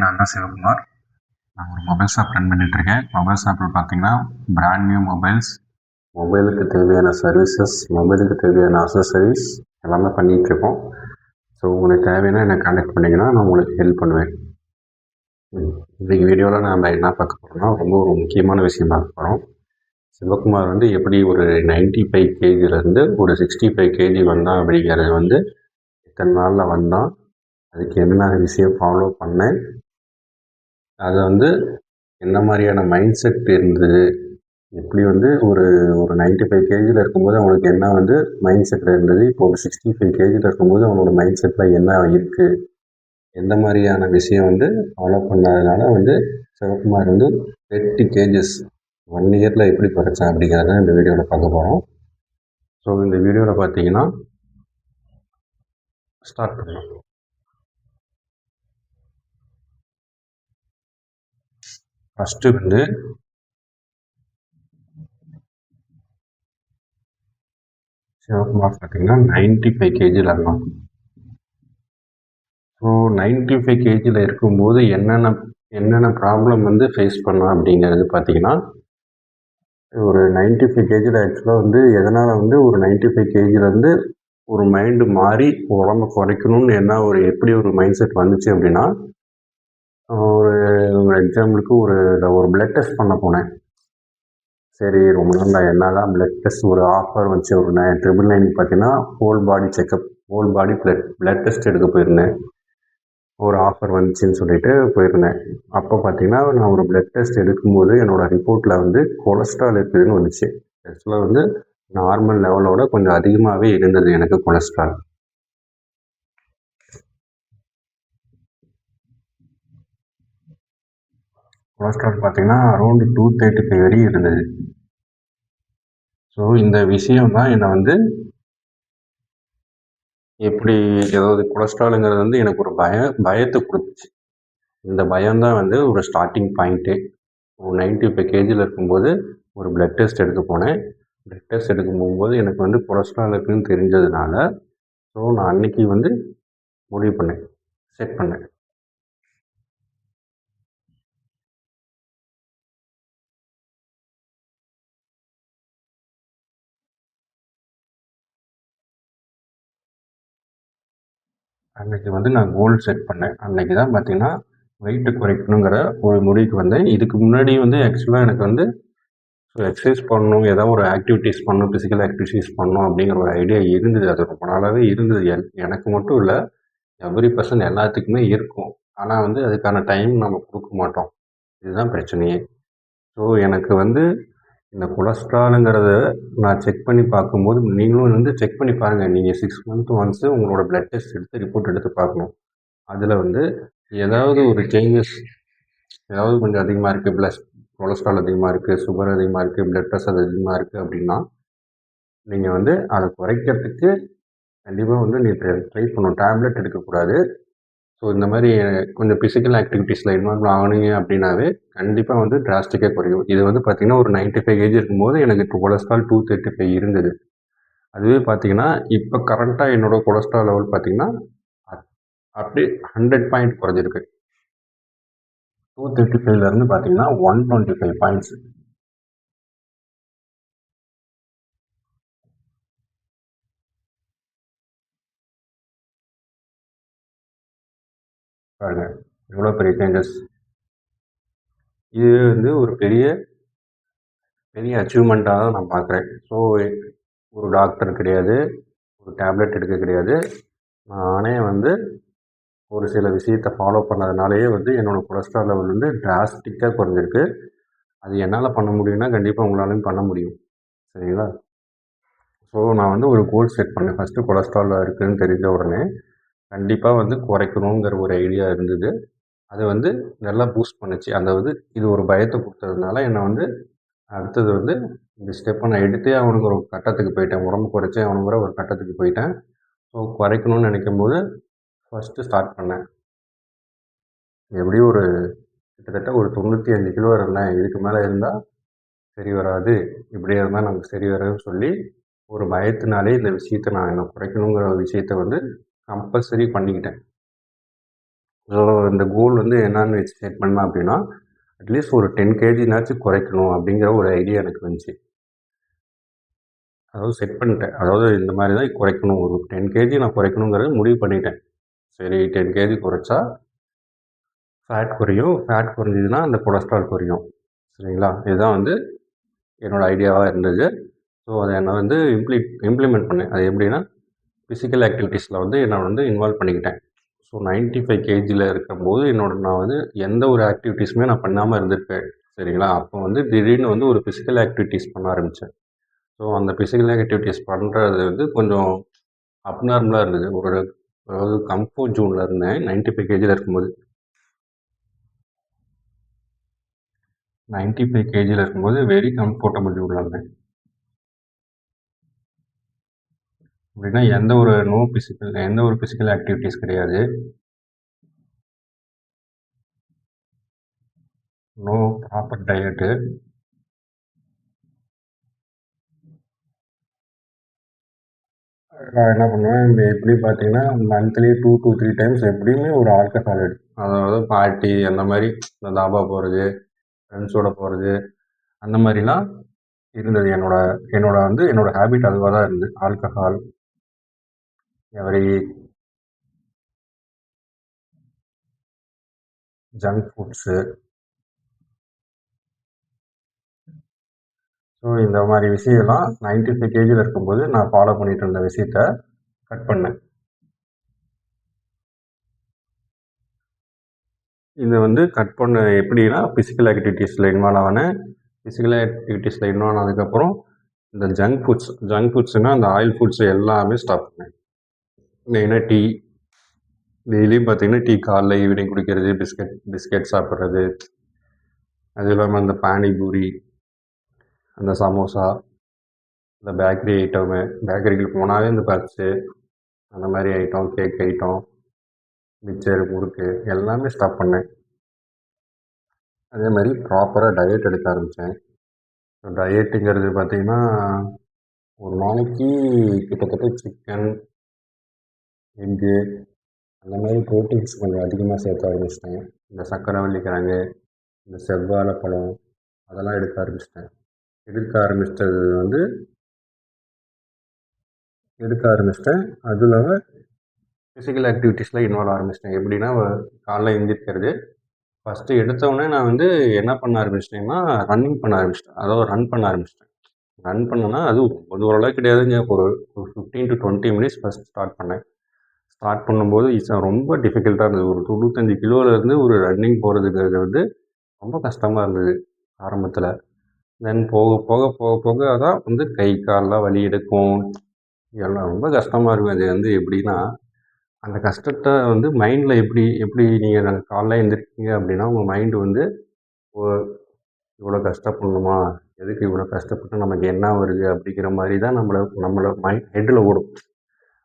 நான் தான் சிவகுமார். நான் ஒரு மொபைல் ஷாப் ரன் பண்ணிகிட்ருக்கேன். மொபைல் ஷாப்பில் பார்த்தீங்கன்னா, பிராண்ட் நியூ மொபைல்ஸ், மொபைலுக்கு தேவையான சர்வீசஸ், மொபைலுக்கு தேவையான அக்சஸரீஸ் எல்லாமே பண்ணிகிட்ருக்கோம். ஸோ உங்களுக்கு தேவைன்னா என்னை கான்டாக்ட் பண்ணிங்கன்னா நான் உங்களுக்கு ஹெல்ப் பண்ணுவேன். இன்றைக்கி வீடியோவில் நாம் என்ன பார்க்க போகிறோம்னா, ரொம்ப ஒரு முக்கியமான விஷயம் பார்க்க போகிறோம். சிவகுமார் வந்து எப்படி ஒரு 95 கேஜிலேருந்து ஒரு 65 கேஜி வந்தான் அப்படிங்கிறது வந்து இத்தனை நாளில் வந்தான், அதுக்கு என்ன விஷயம் ஃபாலோ பண்ணேன், அதை வந்து என்ன மாதிரியான மைண்ட் செட் இருந்தது, எப்படி வந்து ஒரு 95 கேஜியில் இருக்கும்போது அவனுக்கு என்ன வந்து மைண்ட் செட்டில் இருந்தது, இப்போ ஒரு 65 கேஜியில் இருக்கும்போது அவனோட மைண்ட் செட்டில் என்ன இருக்குது, எந்த மாதிரியான விஷயம் வந்து ஃபாலோ பண்ணாதனால வந்து சிவகுமார் வந்து 30 கேஜஸ் 1 இயரில் எப்படி குறைச்சான் அப்படிங்கிறத இந்த வீடியோவில் பார்க்க போகிறோம். ஸோ இந்த வீடியோவில் பார்த்தீங்கன்னா ஸ்டார்ட் பண்ணலாம். ஃபஸ்ட்டு வந்து சிவகுமார் பார்த்தீங்கன்னா 95 கேஜியில் இருந்தான். ஸோ 95 கேஜியில் இருக்கும்போது என்னென்ன ப்ராப்ளம் வந்து ஃபேஸ் பண்ணான் அப்படிங்கிறது பார்த்தீங்கன்னா, ஒரு 95 கேஜியில் ஆக்சுவலாக வந்து எதனால் வந்து ஒரு 95 கேஜிலேருந்து ஒரு மைண்டு மாறி உடம்ப குறைக்கணும்னு எப்படி ஒரு மைண்ட் செட் வந்துச்சு அப்படின்னா, ஒரு எக்ஸாம்பிளுக்கு ஒரு பிளட் டெஸ்ட் பண்ண போனேன். சரி, ரொம்ப நாள் நான் என்ன தான் பிளட் டெஸ்ட் ஒரு ஆஃபர் வச்சு ஒரு 999 பார்த்தீங்கன்னா ஹோல் பாடி செக்கப், ஹோல் பாடி பிளட் டெஸ்ட் எடுக்க போயிருந்தேன். ஒரு ஆஃபர் வந்துச்சுன்னு சொல்லிட்டு போயிருந்தேன். அப்போ பார்த்தீங்கன்னா, நான் ஒரு பிளட் டெஸ்ட் எடுக்கும்போது என்னோடய ரிப்போர்ட்டில் வந்து கொலஸ்ட்ரால் இருக்குதுன்னு வந்துச்சு. ஆக்சுவலாக வந்து நார்மல் லெவலோட கொஞ்சம் அதிகமாகவே இருந்தது எனக்கு கொலஸ்ட்ரால். கொலஸ்ட்ரால் பார்த்தீங்கன்னா அரௌண்டு 235 வரையும் இருந்தது. ஸோ இந்த விஷயம் தான் என்னை வந்து எப்படி ஏதாவது கொலஸ்ட்ராலுங்கிறது வந்து எனக்கு ஒரு பயத்தை கொடுத்துச்சு. இந்த பயம்தான் வந்து ஒரு ஸ்டார்டிங் பாயிண்ட்டே. ஒரு 95 கேஜியில் இருக்கும்போது ஒரு பிளட் டெஸ்ட் எடுக்க போனேன். பிளட் டெஸ்ட் எடுக்க போகும்போது எனக்கு வந்து கொலஸ்ட்ரால் இருக்குதுன்னு தெரிஞ்சதுனால, ஸோ நான் அன்றைக்கி வந்து முடிவு பண்ணேன், செட் பண்ணேன். அன்றைக்கி வந்து நான் கோல் செட் பண்ணேன். அன்றைக்கி தான் பார்த்தீங்கன்னா, வெயிட்டு குறைக்கணுங்கிற ஒரு முடிவுக்கு வந்தேன். இதுக்கு முன்னாடி வந்து ஆக்சுவலாக எனக்கு வந்து எக்ஸசைஸ் பண்ணணும், ஏதாவது ஒரு ஆக்டிவிட்டீஸ் பண்ணணும், ஃபிசிக்கல் ஆக்டிவிட்டீஸ் பண்ணணும் அப்படிங்கிற ஒரு ஐடியா இருந்தது. அது ரொம்ப நாளாகவே இருந்தது. எனக்கு மட்டும் இல்லை, எவ்ரி பர்சன் எல்லாத்துக்குமே இருக்கும். ஆனால் வந்து அதுக்கான டைம் நம்ம கொடுக்க மாட்டோம். இதுதான் பிரச்சனையே. ஸோ எனக்கு வந்து இந்த கொலஸ்ட்ராலுங்கிறத நான் செக் பண்ணி பார்க்கும்போது, நீங்களும் வந்து செக் பண்ணி பாருங்கள். நீங்கள் 6 மந்த் ஒன்ஸு உங்களோட பிளட் டெஸ்ட் எடுத்து ரிப்போர்ட் எடுத்து பார்க்கணும். அதில் வந்து ஏதாவது ஒரு சேஞ்சஸ், ஏதாவது கொஞ்சம் அதிகமாக இருக்குது, கொலஸ்ட்ரால் அதிகமாக இருக்குது, சுகர் அதிகமாக இருக்குது, பிளட் ப்ரெஷர் அதிகமாக இருக்குது அப்படின்னா, நீங்கள் வந்து அதை குறைக்கிறதுக்கு கண்டிப்பாக வந்து ட்ரை பண்ணணும். டேப்லெட் எடுக்கக்கூடாது. ஸோ இந்த மாதிரி கொஞ்சம் ஃபிசிக்கல் ஆக்டிவிட்டீஸில் இன்வால்வ் ஆனீங்க அப்படின்னாவே கண்டிப்பாக வந்து டிராஸ்டிக்காக குறையும். இது வந்து பார்த்திங்கன்னா ஒரு 95 கேஜி இருக்கும்போது எனக்கு இப்போ கொலஸ்ட்ரால் 235 இருந்தது. அதுவே பார்த்திங்கன்னா இப்போ கரண்ட்டாக என்னோடய கொலஸ்ட்ரால் லெவல் பார்த்திங்கன்னா அப்படியே 100 பாயிண்ட் குறைஞ்சிருக்கு. 235லேருந்து பார்த்திங்கன்னா 125 பாயிண்ட்ஸ். பாருங்க எவ்வளோ பெரிய சேஞ்சஸ். இது வந்து ஒரு பெரிய அச்சீவ்மெண்ட்டாக தான் நான் பார்க்குறேன். ஸோ ஒரு டாக்டர் கிடையாது, ஒரு டேப்லெட் எடுக்க கிடையாது, நானே வந்து ஒரு சில விஷயத்தை ஃபாலோ பண்ணதுனாலேயே வந்து என்னோடய கொலஸ்ட்ரால் லெவல் வந்து டிராஸ்டிக்காக குறைஞ்சிருக்கு. அது என்னால் பண்ண முடியும்னா கண்டிப்பாக உங்களாலையும் பண்ண முடியும். சரிங்களா? ஸோ நான் வந்து ஒரு கோல் செட் பண்ணேன். ஃபஸ்ட்டு கொலஸ்ட்ரால் இருக்குதுன்னு தெரிஞ்ச உடனே கண்டிப்பாக வந்து குறைக்கணுங்கிற ஒரு ஐடியா இருந்தது. அது வந்து நல்லா பூஸ்ட் பண்ணுச்சு. அந்த வந்து இது ஒரு பயத்தை கொடுத்ததுனால என்னை வந்து அடுத்தது வந்து இந்த ஸ்டெப்பை நான் எடுத்தே அவனுக்கு ஒரு கட்டத்துக்கு போயிட்டேன். உடம்பு குறைச்சே அவனுங்கிற ஒரு கட்டத்துக்கு போயிட்டேன். ஸோ குறைக்கணும்னு நினைக்கும்போது ஃபஸ்ட்டு ஸ்டார்ட் பண்ணேன். எப்படியும் கிட்டத்தட்ட ஒரு 95 கிலோ இருந்தேன். இதுக்கு மேலே இருந்தால் சரி வராது, இப்படியே இருந்தால் நமக்கு சரி வராதுன்னு சொல்லி ஒரு பயத்தினாலே இந்த விஷயத்தை நான் குறைக்கணுங்கிற விஷயத்த வந்து கம்பல்சரி பண்ணிக்கிட்டேன். ஸோ இந்த கோல் வந்து என்னான்னு செட் பண்ணேன் அப்படின்னா, அட்லீஸ்ட் ஒரு 10 கேஜினாச்சும் குறைக்கணும் அப்படிங்கிற ஒரு ஐடியா எனக்கு வந்துச்சு. அதாவது செட் பண்ணிட்டேன். அதாவது இந்த மாதிரி தான் குறைக்கணும். ஒரு 10 கேஜி நான் குறைக்கணுங்கிறது முடிவு பண்ணிட்டேன். சரி 10 கேஜி குறைச்சா ஃபேட் குறையும். ஃபேட் குறைஞ்சதுன்னா அந்த கொலஸ்ட்ரால் குறையும். சரிங்களா? இதுதான் வந்து என்னோட ஐடியாவா இருந்தது. ஸோ அதை நான் வந்து இம்ப்ளிமெண்ட் பண்ணேன். அது எப்படின்னா, ஃபிசிக்கல் ஆக்டிவிட்டீஸில் வந்து என்ன வந்து இன்வால்வ் பண்ணிக்கிட்டேன். ஸோ 95 கேஜியில் இருக்கும்போது நான் வந்து எந்த ஒரு ஆக்டிவிட்டீஸுமே நான் பண்ணாமல் இருந்திருப்பேன். சரிங்களா? அப்போ வந்து திடீர்னு வந்து ஒரு ஃபிசிக்கல் ஆக்டிவிட்டீஸ் பண்ண ஆரம்பித்தேன். ஸோ அந்த ஃபிசிக்கல் ஆக்டிவிட்டீஸ் பண்ணுறது வந்து கொஞ்சம் அப்நார்மலாக இருந்தது. அதாவது கம்ஃபோர்ட் ஜோனில் இருந்தேன் 95 கேஜியில் இருக்கும்போது. 95 கேஜியில் இருக்கும்போது வெரி கம்ஃபர்டபுள் ஜோனில் இருந்தேன். அப்படின்னா எந்த ஒரு ஃபிசிக்கல் ஆக்டிவிட்டீஸ் கிடையாது. No proper diet. நான் என்ன பண்ணுவேன், இந்த எப்படி பார்த்தீங்கன்னா மந்த்லி 2 to 3 டைம்ஸ் எப்படியுமே ஒரு ஆல்கஹால் அதாவது பார்ட்டி அந்த மாதிரி இந்த தாபா போகிறது, ஃப்ரெண்ட்ஸோட போகிறது, அந்த மாதிரிலாம் இருந்தது. என்னோட என்னோட வந்து என்னோட ஹேபிட் அதுவாக தான் இருந்தது. Alcohol, every junk foods. So இந்த மாதிரி விஷயம்லாம் 95 கேஜியில் இருக்கும்போது நான் ஃபாலோ பண்ணிட்டு இருந்த விஷயத்த கட் பண்ணேன். இது வந்து கட் பண்ண எப்படின்னா, ஃபிசிக்கல் ஆக்டிவிட்டீஸில் இன்வால்வ் ஆனேன். ஃபிசிக்கல் ஆக்டிவிட்டீஸில் இன்வால்வ் ஆனதுக்கப்புறம் இந்த ஜங்க் ஃபுட்ஸ்னால் அந்த ஆயில் ஃபுட்ஸ் எல்லாமே ஸ்டாப் பண்ணேன். மெயினாக டீ, டெய்லியும் பார்த்தீங்கன்னா டீ காலைல ஈவினிங் குடிக்கிறது, பிஸ்கெட் சாப்பிட்றது, அது இல்லாமல் அந்த பானிபூரி, அந்த சமோசா, இந்த பேக்கரி ஐட்டமு, பேக்கரிக்கு போனாலே இந்த பப்ஸு, அந்த மாதிரி ஐட்டம், கேக் ஐட்டம், மிக்சர், முறுக்கு எல்லாமே ஸ்டாப் பண்ணேன். அதே மாதிரி ப்ராப்பராக டயட் எடுக்க ஆரம்பித்தேன். டயட்டுங்கிறது பார்த்தீங்கன்னா, ஒரு நாளைக்கு கிட்டத்தட்ட சிக்கன், எக்கு, அந்த மாதிரி ப்ரோட்டீன்ஸ் கொஞ்சம் அதிகமாக சேர்க்க ஆரம்பிச்சிட்டேன். இந்த சக்கரவள்ளி கிழங்கு, இந்த செவ்வாழை பழம், அதெல்லாம் எடுக்க ஆரம்பிச்சிட்டேன். எடுக்க ஆரம்பிச்சிட்டேன். அது இல்லாமல் ஃபிசிக்கல் ஆக்டிவிட்டீஸில் இன்வால்வ் ஆரம்பிச்சிட்டேன். எப்படின்னா காலைல எழுந்திரிக்கிறது, ஃபஸ்ட்டு எடுத்தோடனே நான் வந்து என்ன பண்ண ஆரம்பிச்சிட்டேன்னா, ரன்னிங் பண்ண ஆரம்பிச்சிட்டேன். அதாவது ரன் பண்ண ஆரம்பிச்சிட்டேன். ரன் பண்ணேன்னா அதுவும் கொஞ்சம் ஓரளவுக்கு கிடையாதுங்க. ஒரு 15 to 20 மினிட்ஸ் ஃபஸ்ட் ஸ்டார்ட் பண்ணேன். ஸ்டார்ட் பண்ணும்போது ரொம்ப டிஃபிகல்ட்டாக இருந்தது. ஒரு 95 கிலோவிலேருந்து ஒரு ரன்னிங் போகிறதுங்கிறது வந்து ரொம்ப கஷ்டமாக இருந்தது ஆரம்பத்தில். தென் போக போக போக போக தான் வந்து கை கால்லாம் வலி எடுக்கும். எல்லாம் ரொம்ப கஷ்டமாக இருக்கும். அது வந்து எப்படின்னா, அந்த கஷ்டத்தை வந்து மைண்டில் எப்படி எப்படி நீங்கள் காலைல எழுந்திரிக்கீங்க அப்படின்னா, உங்கள் மைண்டு வந்து இவ்வளோ கஷ்டப்படணுமா? எதுக்கு இவ்வளோ கஷ்டப்பட்டு நமக்கு என்ன வருது? அப்படிங்கிற மாதிரி தான் நம்மள ஹெட்டில் ஓடும்.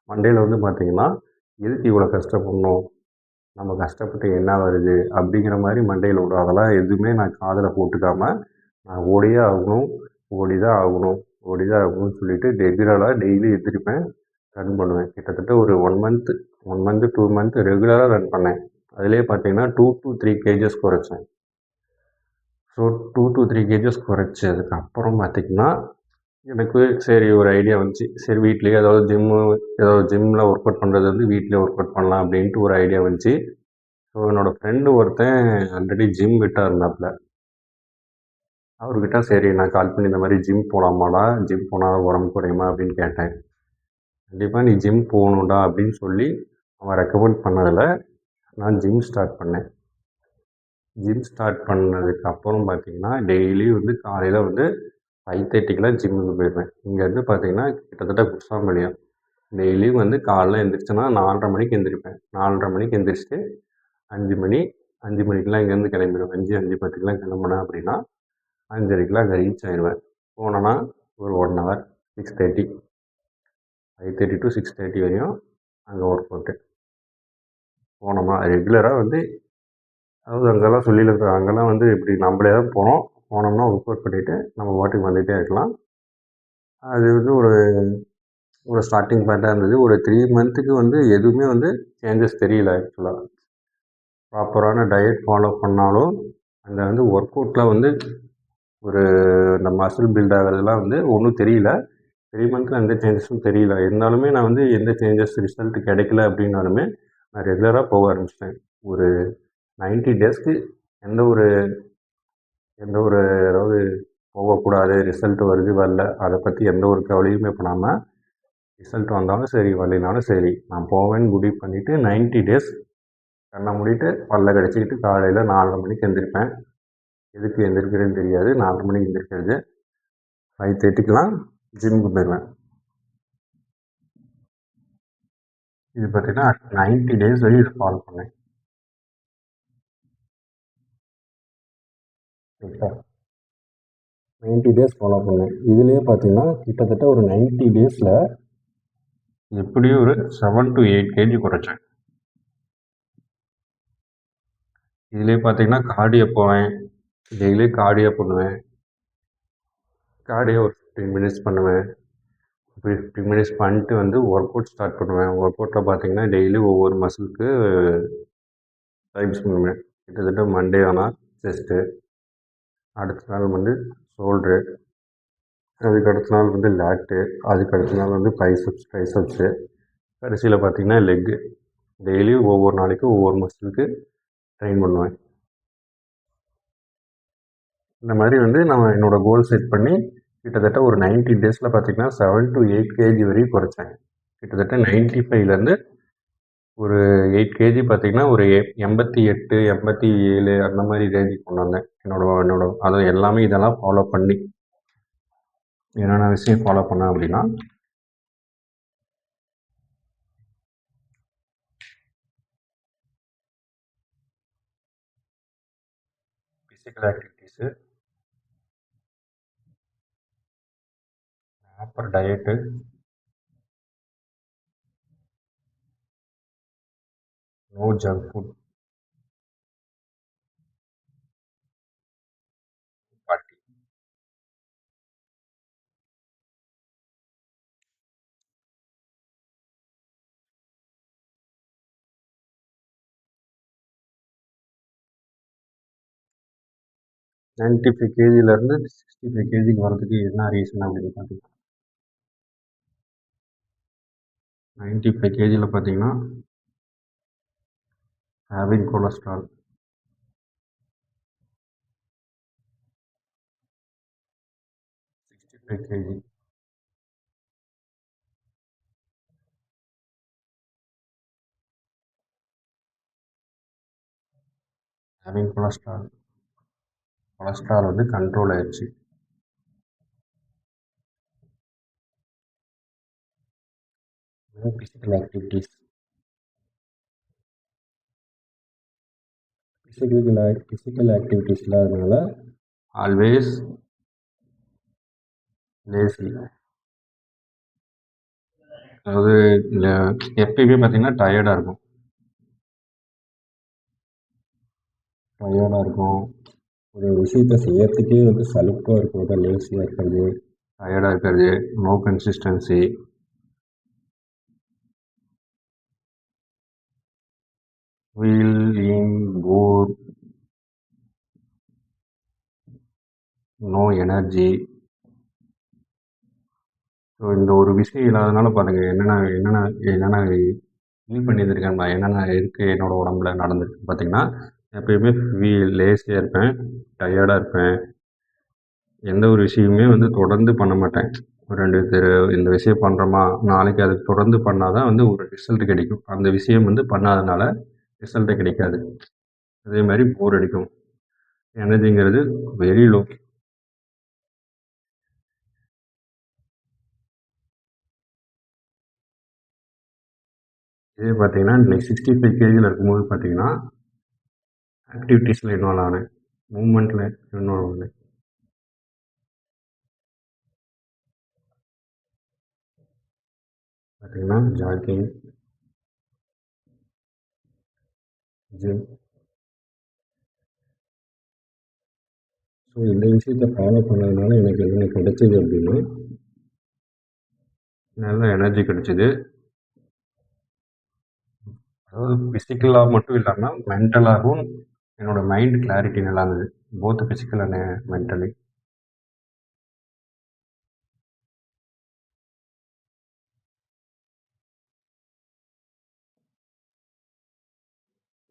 மண்டையில் வந்து பார்த்தீங்கன்னா, எதுக்கு இவ்வளோ கஷ்டப்படணும்? நம்ம கஷ்டப்பட்டு என்ன வருது? அப்படிங்கிற மாதிரி மண்டையில் ஓடும். அதெல்லாம் எதுவுமே நான் காதில் போட்டுக்காம, நான் ஓடியே ஆகணும், ஓடி தான் ஆகணும், ஓடி தான் ஆகணும்னு சொல்லிட்டு ரெகுலராக டெய்லி எந்திரிப்பேன், ரன் பண்ணுவேன். கிட்டத்தட்ட ஒரு 1 மந்த் 2 மந்த் ரெகுலராக ரன் பண்ணேன். அதிலேயே பார்த்தீங்கன்னா 2 to 3 கேஜஸ் குறைச்சேன். ஸோ 2 to 3 கேஜஸ் குறைச்சதுக்கப்புறம் பார்த்திங்கன்னா, எனக்கு சரி ஒரு ஐடியா வந்துச்சு. சரி வீட்லேயே ஏதாவது ஜிம்மில் ஒர்க் அவுட் பண்ணுறது வந்து வீட்லேயே ஒர்க் அவுட் பண்ணலாம் அப்படின்ட்டு ஒரு ஐடியா வந்துச்சு. ஸோ என்னோடய ஃப்ரெண்டு ஒருத்தன் ஆல்ரெடி ஜிம் விட்டா இருந்தாப்புல. அவர்கிட்ட சரி நான் கால் பண்ணி இந்த மாதிரி ஜிம் போகலாமாடா? ஜிம் போனால் உடம்பு குறையுமா? அப்படின்னு கேட்டேன். கண்டிப்பாக நீ ஜிம் போகணும்டா அப்படின்னு சொல்லி அவன் ரெக்கமெண்ட் பண்ணதில் நான் ஜிம் ஸ்டார்ட் பண்ணேன். ஜிம் ஸ்டார்ட் பண்ணதுக்கப்புறம் பார்த்திங்கன்னா, டெய்லியும் வந்து காலையில் வந்து 5:30க்கெலாம் ஜிம்முக்கு போயிடுவேன். இங்கேருந்து பார்த்திங்கன்னா கிட்டத்தட்ட குருசாம்பாளையம். டெய்லியும் வந்து காலைல எந்திரிச்சேன்னா 4:30 மணிக்கு எந்திரிப்பேன். 4:30 மணிக்கு எந்திரிச்சிட்டு 5 மணிக்கெலாம் இங்கேருந்து கிளம்பிடுவேன். 5:10க்கெலாம் கிளம்புனேன் அப்படின்னா 5:30க்கெலாம் அங்கே ரீச் ஆயிடுவேன். போனேன்னா ஒரு 1 ஹவர் 6:30 5:30 to 6:30 வரையும் அங்கே ஒர்க் அவுட்டு. போனோமா ரெகுலராக வந்து அதாவது அங்கெல்லாம் சொல்லியிருக்காங்க. அங்கெல்லாம் வந்து இப்படி நம்மளே தான் போனோம்னா ஒர்க் அவுட் பண்ணிவிட்டு நம்ம பாட்டுக்கு வந்துகிட்டே இருக்கலாம். அது வந்து ஒரு ஸ்டார்டிங் பாயிண்ட்டாக இருந்தது. ஒரு 3 மந்த்துக்கு வந்து எதுவுமே வந்து சேஞ்சஸ் தெரியல ஆக்சுவலாக. ப்ராப்பரான டயட் ஃபாலோ பண்ணாலும் அந்த வந்து ஒர்க் அவுட்டில் வந்து ஒரு இந்த மசில் பில்ட் ஆகிறதுலாம் வந்து ஒன்றும் தெரியல. 3 மந்த்தில் எந்த சேஞ்சஸும் தெரியல. இருந்தாலுமே நான் வந்து எந்த சேஞ்சஸ் ரிசல்ட் கிடைக்கல அப்படின்னாலுமே நான் ரெகுலராக போக ஆரம்பிச்சிட்டேன். ஒரு 90 டேஸ்க்கு எந்த ஒரு எந்த ஒரு அதாவது போகக்கூடாது, ரிசல்ட் வருது வரல அதை பற்றி எந்த ஒரு கவலையுமே பண்ணாமல், ரிசல்ட் வந்தாலும் சரி வரலைனாலும் சரி நான் போவேன்னு முடிவு பண்ணிவிட்டு 90 டேஸ் கண்ணை மூடிட்டு பல்ல கடிச்சிக்கிட்டு காலையில் 4:30 மணிக்கு எழுந்திரிப்பேன். எதுக்கு எழுந்திரிக்கிறேன்னு தெரியாது. 4:30 மணிக்கு எழுந்திரிக்கிறது. 5:30க்கெலாம் ஜிம்முக்கு போயிடுவேன். இது பார்த்தீங்கன்னா 90 டேஸ் வரையும் இதை ஃபாலோ பண்ணேன். ஓகே, 90 டேஸ் ஃபாலோ பண்ணேன். இதுலேயே பார்த்தீங்கன்னா கிட்டத்தட்ட ஒரு 90 டேஸில் எப்படியும் ஒரு 7 to 8 kg குறைச்சேன். இதுலேயே பார்த்தீங்கன்னா கார்டியோ போவேன், டெய்லி கார்டியோ பண்ணுவேன். கார்டியோ ஒரு 15 மினிட்ஸ் பண்ணுவேன். 15 மினிட்ஸ் பண்ணிட்டு வந்து ஒர்க் அவுட் ஸ்டார்ட் பண்ணுவேன். ஒர்க் அவுட்டில் பார்த்தீங்கன்னா டெய்லி ஒவ்வொரு மசிலுக்கு டைம்ஸ் பண்ணுவேன். கிட்டத்தட்ட மண்டே ஆனால் செஸ்ட்டு, அடுத்த நாள் வந்து ஷோல்ட்ரு, அதுக்கு அடுத்த நாள் வந்து லேட்டு, அதுக்கு அடுத்த நாள் வந்து பைசப்ஸ் ட்ரைசப்ஸு, கடைசியில் பார்த்தீங்கன்னா லெக்கு. டெய்லியும் ஒவ்வொரு நாளைக்கும் ஒவ்வொரு மசிலுக்கு ட்ரெயின் பண்ணுவேன். இந்த மாதிரி வந்து நான் என்னோடய கோல் செட் பண்ணி கிட்டத்தட்ட ஒரு 90 டேஸில் பார்த்தீங்கன்னா 7 to 8 kg வரையும் குறைச்சேன். கிட்டத்தட்ட 95லேருந்து ஒரு 8 kg பார்த்தீங்கன்னா ஒரு 88, 87 அந்த மாதிரி ரேஞ்சுக்கு கொண்டு வந்தேன். என்னோட அது எல்லாமே இதெல்லாம் ஃபாலோ பண்ணி என்னென்ன விஷயம் ஃபாலோ பண்ணேன் அப்படின்னா, physical activities, proper diet, no junk food, party. Ninety 95 கேஜிலேருந்து 65 கேஜிக்கு வரதுக்கு என்ன ரீசன் அப்படின்னு பார்த்தீங்கன்னா, 95 கேஜியில் பார்த்தீங்கன்னா having cholesterol, 65 KG having cholesterol வந்து கண்ட்ரோல் ஆயிடுச்சு. ஃபிசிக்கல் ஆக்டிவிட்டீஸ், ஃபிசிக்கல் ஆக்டிவிட்டீஸ் இல்லாததுனால ஆல்வேஸ் லேசி. அதாவது எப்பயுமே பார்த்தீங்கன்னா டயர்டாக இருக்கும். ஒரு விஷயத்தை செய்யறதுக்கே வந்து சலுப்பாக இருக்கும். லேசியாக இருக்கிறது, டயர்டாக இருக்கிறது, நோ கன்சிஸ்டன்சி, ஃபீலிங் போர், நோ எனர்ஜி. ஸோ இந்த ஒரு விஷயம் இல்லாதனால பாருங்கள் என்னென்ன ஃபீல் பண்ணியிருந்திருக்கேன், என்னென்ன இருக்குது என்னோட உடம்புல நடந்திருக்கு பார்த்தீங்கன்னா, எப்பயுமே லேசியாக இருப்பேன், டயர்டாக இருப்பேன். எந்த ஒரு விஷயமுமே வந்து தொடர்ந்து பண்ண மாட்டேன். ஒரு 2 இந்த விஷயம் பண்ணுறோமா, நாளைக்கு அதுக்கு தொடர்ந்து பண்ணால் தான் வந்து ஒரு ரிசல்ட் கிடைக்கும். அந்த விஷயம் வந்து பண்ணாதனால ரிசல்ட்டே கிடைக்காது. அதே மாதிரி போர் அடிக்கும். எனர்ஜிங்கிறது வெரி லோ. இதே பார்த்தீங்கன்னா இன்னைக்கு 65 கேஜியில் இருக்கும்போது பார்த்தீங்கன்னா ஆக்டிவிட்டீஸில் இன்வால்வ் ஆனேன், மூமெண்ட்டில் இன்வால்வ் ஆனேன். பார்த்தீங்கன்னா ஜாக்கிங், ஜிம். ஸோ இந்த விஷயத்தை ஃபாலோ பண்ணதுனால எனக்கு என்ன கிடைச்சது அப்படின்னா, நல்ல எனர்ஜி கிடைச்சிது. அதாவது ஃபிசிக்கலாக மட்டும் இல்லாமல் மென்டலாகவும் என்னோட மைண்ட் கிளாரிட்டி நல்லா இருந்தது. Both physical and mentally.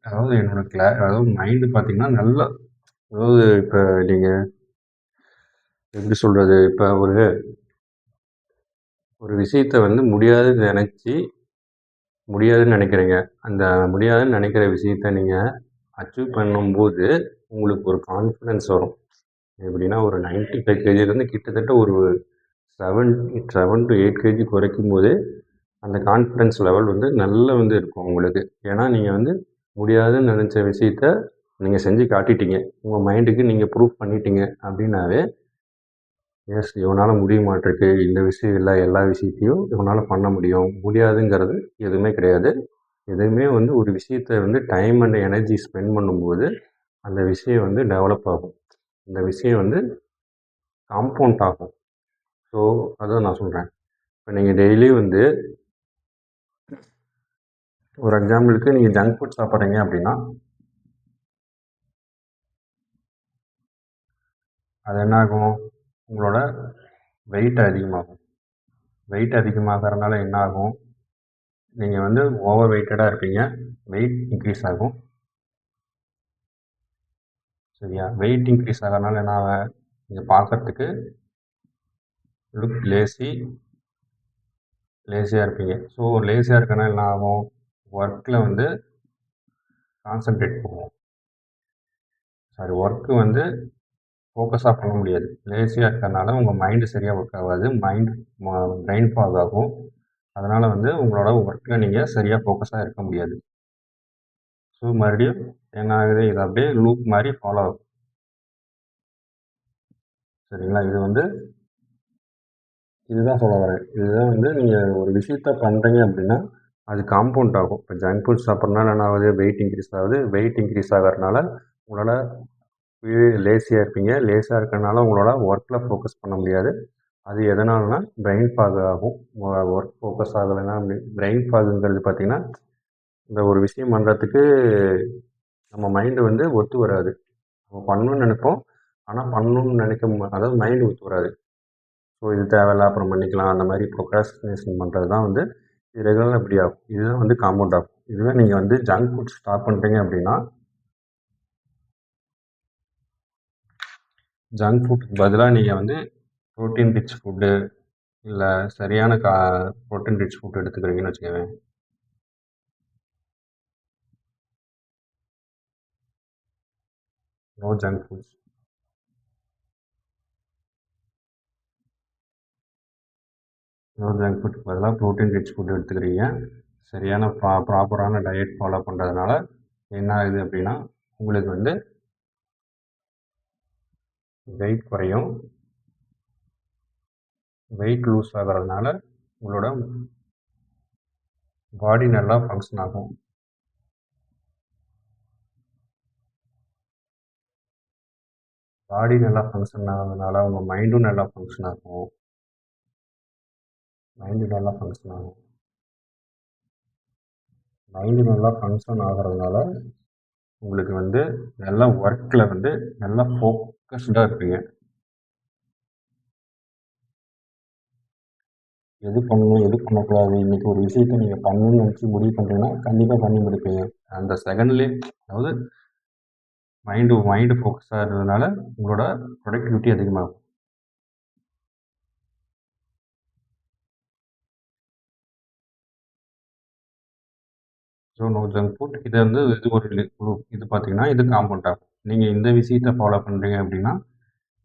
அதாவது என்னோட அதாவது மைண்டு பார்த்தீங்கன்னா நல்லா, அதாவது இப்போ நீங்கள் எப்படி சொல்கிறது, இப்போ ஒரு ஒரு விஷயத்த வந்து முடியாதுன்னு நினைக்கிறீங்க. அந்த முடியாதுன்னு நினைக்கிற விஷயத்த நீங்கள் அச்சீவ் பண்ணும்போது உங்களுக்கு ஒரு கான்ஃபிடென்ஸ் வரும். எப்படின்னா ஒரு 95 கேஜிலேருந்து கிட்டத்தட்ட ஒரு 7 to 8 கேஜி குறைக்கும் போது அந்த கான்ஃபிடென்ஸ் லெவல் வந்து நல்லா வந்து இருக்கும் உங்களுக்கு. ஏன்னா நீங்கள் வந்து முடியாதுன்னு நினச்ச விஷயத்த நீங்கள் செஞ்சு காட்டிட்டீங்க. உங்கள் மைண்டுக்கு நீங்கள் ப்ரூஃப் பண்ணிட்டீங்க அப்படின்னாவே, எஸ் இவனால் முடிய மாட்டிருக்கு, இந்த விஷயம் இல்லை, எல்லா விஷயத்தையும் இவனால் பண்ண முடியும், முடியாதுங்கிறது எதுவுமே கிடையாது. எதுவுமே வந்து ஒரு விஷயத்த வந்து டைம் அண்ட் எனர்ஜி ஸ்பெண்ட் பண்ணும்போது அந்த விஷயம் வந்து டெவலப் ஆகும். அந்த விஷயம் வந்து காம்பவுண்ட் ஆகும். ஸோ அதான் நான் சொல்கிறேன். இப்போ நீங்கள் டெய்லி வந்து ஒரு எக்ஸாம்பிளுக்கு நீங்கள் ஜங்க் ஃபுட் சாப்பிட்றீங்க அப்படின்னா, அது என்ன ஆகும், உங்களோட வெயிட் அதிகமாகும். வெயிட் அதிகமாகறதுனால என்ன ஆகும், நீங்கள் வந்து ஓவர் வெயிட்டடாக இருப்பீங்க, வெயிட் இன்க்ரீஸ் ஆகும். சரியா? வெயிட் இன்க்ரீஸ் ஆகிறதுனால என்ன ஆகும், நீங்கள் பார்க்கறதுக்கு லுக் லேசியாக இருப்பீங்க. ஸோ லேசியாக இருக்கனால என்ன ஆகும், ஒர்க்கில் வந்து கான்சன்ட்ரேட் பண்ணுவோம். ஒர்க்கு வந்து ஃபோக்கஸாக பண்ண முடியாது. லேசியாக இருக்கிறதுனால உங்கள் மைண்டு சரியாக ஒர்க் ஆகாது. பிரெயின் ஃபாக் ஆகும். அதனால் வந்து உங்களோட ஒர்க்கில் நீங்கள் சரியாக ஃபோக்கஸாக இருக்க முடியாது. ஸோ மறுபடியும் என்ன ஆகுது, இது அப்படியே லூப் மாதிரி ஃபாலோ ஆகும். சரிங்களா? இதுதான் சொல்ல வரேன். இதுதான் வந்து நீங்கள் ஒரு விஷயத்த பண்ணுறீங்க அப்படின்னா அது காம்பவுண்ட் ஆகும். இப்போ ஜங்க் ஃபுட் சாப்பிட்றதுனால என்ன ஆகுது, வெயிட் இன்க்ரீஸ் ஆகுது. வெயிட் இன்க்ரீஸ் ஆகிறதுனால உங்களால் லேசியாக இருப்பீங்க. லேசியாக இருக்கிறதுனால உங்களோட ஒர்க்கில் ஃபோக்கஸ் பண்ண முடியாது. அது எதனாலனா பிரெயின் ஃபாக் ஆகும். ஒர்க் ஃபோக்கஸ் ஆகலைன்னா பிரெயின் ஃபாகுங்கிறது பார்த்திங்கன்னா, இந்த ஒரு விஷயம் பண்ணுறதுக்கு நம்ம மைண்டு வந்து ஒத்து வராது. நம்ம பண்ணணும்னு நினைப்போம், ஆனால் பண்ணணும்னு அதாவது மைண்டு ஒத்து வராது. ஸோ இது தேவையில்ல, அப்புறம் பண்ணிக்கலாம், அந்த மாதிரி ப்ரொக்ராஸ்டினேஷன் பண்ணுறது தான் வந்து இது ரெகுலராக இப்படி ஆகும். இதுதான் வந்து காம்பவுண்ட் ஆகும். இதுவே நீங்கள் வந்து ஜங்க் ஃபுட் ஸ்டாப் பண்ணுறீங்க அப்படின்னா, ஜங்க் ஃபுட்டுக்கு பதிலாக நீங்கள் வந்து ப்ரோட்டீன் ரிச் ஃபுட்டு, இல்லை சரியான ப்ரோட்டீன் ரிச் ஃபுட் எடுத்துக்கிறீங்கன்னு வச்சுக்கோங்க. No junk foods. No junk food பதிலாக ப்ரோட்டீன் ரிச் ஃபுட் எடுத்துக்கிறீங்க. சரியான ப்ராப்பரான டயட் ஃபாலோ பண்ணுறதுனால என்ன ஆகுது அப்படின்னா, உங்களுக்கு வந்து வெயிட் குறையும். வெயிட் லூஸ் ஆகிறதுனால உங்களோட பாடி நல்லா ஃபங்க்ஷன் ஆகும். பாடி நல்லா ஃபங்க்ஷன் ஆகிறதுனால உங்கள் மைண்டும் நல்லா ஃபங்க்ஷன் ஆகும். மைண்டு நல்லா ஃபங்க்ஷன் ஆகும். மைண்டு நல்லா ஃபங்க்ஷன் ஆகிறதுனால உங்களுக்கு வந்து நல்லா ஒர்க்கில் வந்து நல்லா ஃபோக்கஸ்டாக இருப்பீங்க. எது பண்ணணும், எது பண்ணக்கூடாது, இன்றைக்கி ஒரு விஷயத்த நீங்கள் பண்ணணும்னு நினச்சி முடிவு பண்ணுறீங்கன்னா கண்டிப்பாக பண்ணி முடிப்பீங்க. அந்த செகண்ட்லேயே, அதாவது மைண்டு ஃபோக்கஸாக இருந்ததுனால உங்களோட ப்ரொடக்டிவிட்டி அதிகமாகும். So no junk food. இதை வந்து இது பார்த்தீங்கன்னா இது காம்பவுண்ட் ஆகும். நீங்கள் இந்த விஷயத்தை ஃபாலோ பண்ணுறீங்க அப்படின்னா,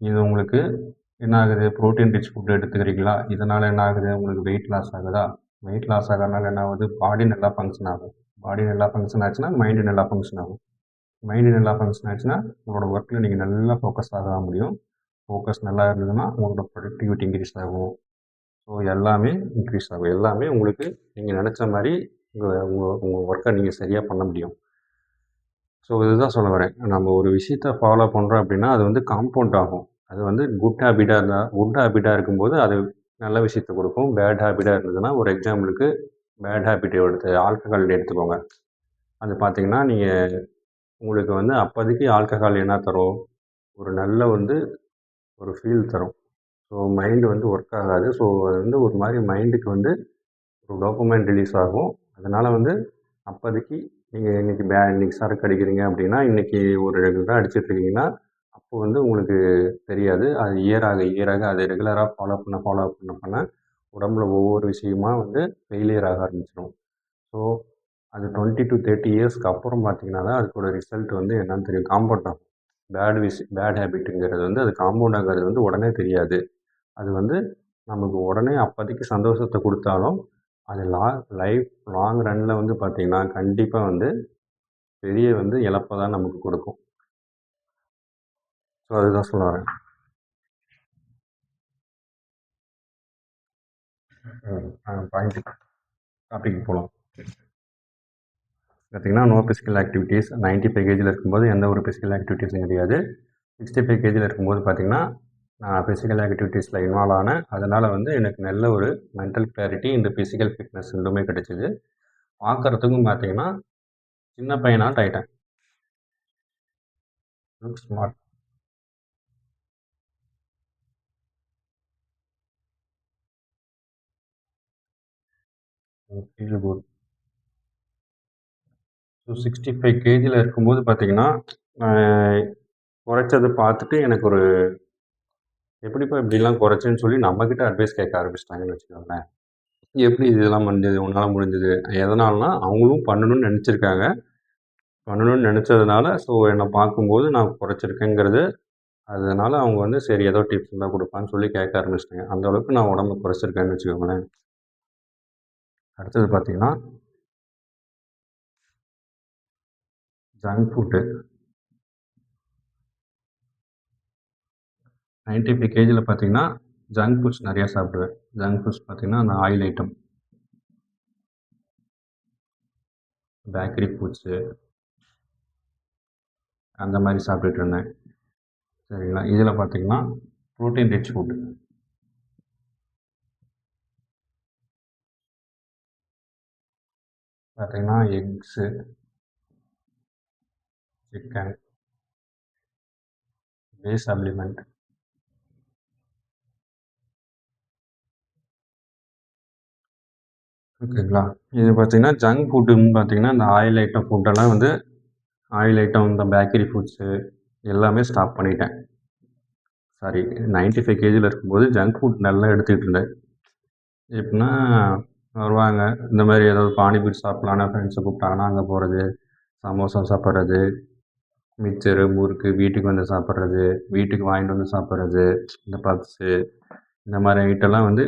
இது உங்களுக்கு என்ன ஆகுது, ப்ரோட்டீன் ரிச் ஃபுட் எடுத்துக்கிறீங்களா, இதனால் என்ன ஆகுது, உங்களுக்கு வெயிட் லாஸ் ஆகுதா, வெயிட் லாஸ் ஆகிறதுனால என்ன ஆகுது, பாடி நல்லா ஃபங்க்ஷன் ஆகும். பாடி நல்லா ஃபங்க்ஷன் ஆச்சுன்னா மைண்டு நல்லா ஃபங்க்ஷன் ஆகும். மைண்டு நல்லா ஃபங்க்ஷன் ஆச்சுன்னா உங்களோட ஒர்க்கில் நீங்கள் நல்லா ஃபோக்கஸ் ஆக முடியும். ஃபோக்கஸ் நல்லா இருந்ததுன்னா உங்களோட ப்ரொடக்டிவிட்டி இன்க்ரீஸ் ஆகும். ஸோ எல்லாமே இன்க்ரீஸ் ஆகும். எல்லாமே உங்களுக்கு நீங்கள் நினச்ச மாதிரி உங்கள் ஒர்க்கை நீங்கள் சரியாக பண்ண முடியும். ஸோ இதுதான் சொல்ல வரேன். நம்ம ஒரு விஷயத்த ஃபாலோ பண்ணுறோம் அப்படின்னா அது வந்து காம்பவுண்ட் ஆகும். அது வந்து குட் ஹேபிட்டாக இருக்கும்போது அது நல்ல விஷயத்த கொடுக்கும். பேட் ஹேபிட்டாக இருந்ததுன்னா, ஒரு எக்ஸாம்பிளுக்கு பேட் ஹேபிட் ஆல்கஹால் எடுத்துக்கோங்க. அது பார்த்தீங்கன்னா, உங்களுக்கு வந்து அப்போதைக்கு ஆல்கஹால் என்ன தரும்? ஒரு நல்ல வந்து ஒரு ஃபீல் தரும். ஸோ மைண்டு வந்து ஒர்க் ஆகாது. ஸோ அது வந்து ஒரு மாரி மைண்டுக்கு வந்து ஒரு டோபமைன் ரிலீஸ் ஆகும். அதனால வந்து அப்போதைக்கு நீங்கள் இன்னைக்கு சரக்கு அடிக்கிறீங்க அப்படின்னா, இன்னைக்கு ஒரு ரெகுலரா அடிச்சிட்டுருக்கீங்கன்னா, அப்போ வந்து உங்களுக்கு தெரியாது. அது இயர் ஆக அதை ரெகுலரா ஃபாலோ பண்ண உடம்புல ஒவ்வொரு விஷயமா வந்து ஃபெயிலியர் ஆக ஆரம்பிச்சுரும். ஸோ அது 20 to 30 இயர்ஸ்க்கு அப்புறம் பார்த்தீங்கன்னா தான் அதுக்கோட ரிசல்ட் வந்து என்னன்னு தெரியும். காம்பவுண்ட் ஆகும். பேட் ஹேபிட்டுங்கிறது வந்து அது காம்பவுண்ட் ஆகுறது வந்து உடனே தெரியாது. அது வந்து நமக்கு உடனே அப்போதைக்கு சந்தோஷத்த குடுத்தாலும், அது லைஃப் லாங் ரன்ல வந்து பார்த்தீங்கன்னா, கண்டிப்பா வந்து பெரிய வந்து இழப்ப தான் நமக்கு குடுக்கும். ஸோ அதுதான் சொல்ல வரேன். பாயிண்ட் டாபிக் போலாம். பார்த்தீங்கன்னா, நோ பிசிக்கல் ஆக்டிவிட்டீஸ் 95 கேஜில இருக்கும்போது எந்த ஒரு பிசிக்கல் ஆக்டிவிட்டீஸும் கிடையாது. 65 கேஜில இருக்கும்போது பார்த்தீங்கன்னா, நான் பிசிக்கல் ஆக்டிவிட்டீஸில் இன்வால்வ் ஆனேன். அதனால வந்து எனக்கு நல்ல ஒரு மென்டல் கிளாரிட்டி, இந்த பிசிக்கல் ஃபிட்னஸ் 2மே கிடைச்சது. பார்க்கறதுக்கும் பார்த்தீங்கன்னா, சின்ன பையனாட்டம் ஆயிட்டேன். Look smart. Feel good. So 65 கேஜில இருக்கும்போது பார்த்தீங்கன்னா, குறைச்சத பார்த்துட்டு எனக்கு ஒரு எப்படிப்பா இப்படிலாம் குறைச்சேன்னு சொல்லி நம்மகிட்ட அட்வைஸ் கேட்க ஆரம்பிச்சுட்டாங்கன்னு வச்சுக்கோங்களேன். எப்படி இதெல்லாம் முடிஞ்சது? உன்னால முடிஞ்சது? எதனாலனா, அவங்களும் பண்ணணும்னு நெனச்சிருக்காங்க. பண்ணணும்னு நெனச்சதுனால, ஸோ என்ன பார்க்கும்போது நான் குறைச்சிருக்கேங்கிறது, அதனால அவங்க வந்து சரி ஏதோ டிப்ஸ் இருந்தா குடுப்பான்னு சொல்லி கேட்க ஆரம்பிச்சுட்டாங்க. அந்த அளவுக்கு நான் உடம்ப குறைச்சிருக்கேன்னு வச்சுக்கோங்களேன். அடுத்தது பார்த்தீங்கன்னா, ஜங்க் ஃபுட்டு. 95 கேஜில பார்த்தீங்கன்னா, ஜங்க் ஃபுட்ஸ் நெறையா சாப்பிடுவேன். ஜங்க் ஃபுட்ஸ் பார்த்தீங்கன்னா, அந்த ஆயில் ஐட்டம், பேக்கரி ஃபுட்ஸு அந்த மாரி சாப்பிட்டுட்டு இருந்தேன். சரிங்களா? இதில பார்த்தீங்கன்னா, புரோட்டீன் ரிச் ஃபுட் பார்த்தீங்கன்னா, எக்ஸு, சிக்கன், வே சப்ளிமெண்ட். ஓகேங்களா? இது பார்த்தீங்கன்னா, ஜங்க் ஃபுட்டுன்னு பார்த்தீங்கன்னா, இந்த ஆயில் ஐட்டம் ஃபுட்டெல்லாம் வந்து ஆயில் ஐட்டம், இந்த பேக்கரி ஃபுட்ஸு எல்லாமே ஸ்டாப் பண்ணிட்டேன். சாரி 95 கேஜில இருக்கும்போது ஜங்க் ஃபுட் நல்லா எடுத்துக்கிட்டு இருந்தேன். எப்புட்ன்னா, வருவாங்க, இந்த மாரி ஏதாவது பானிபூரி சாப்பிட்லான்னா ஃப்ரெண்ட்ஸ கூப்பிட்டாங்கன்னா அங்க போறது, சமோசா சாப்பிட்றது, மிச்சரு, முறுக்கு வீட்டுக்கு வந்து சாப்பிட்றது, வீட்டுக்கு வாங்கிட்டு வந்து சாப்பிட்றது, இந்த பப்ஸு இந்த மாரி ஐட்டம்லாம் வந்து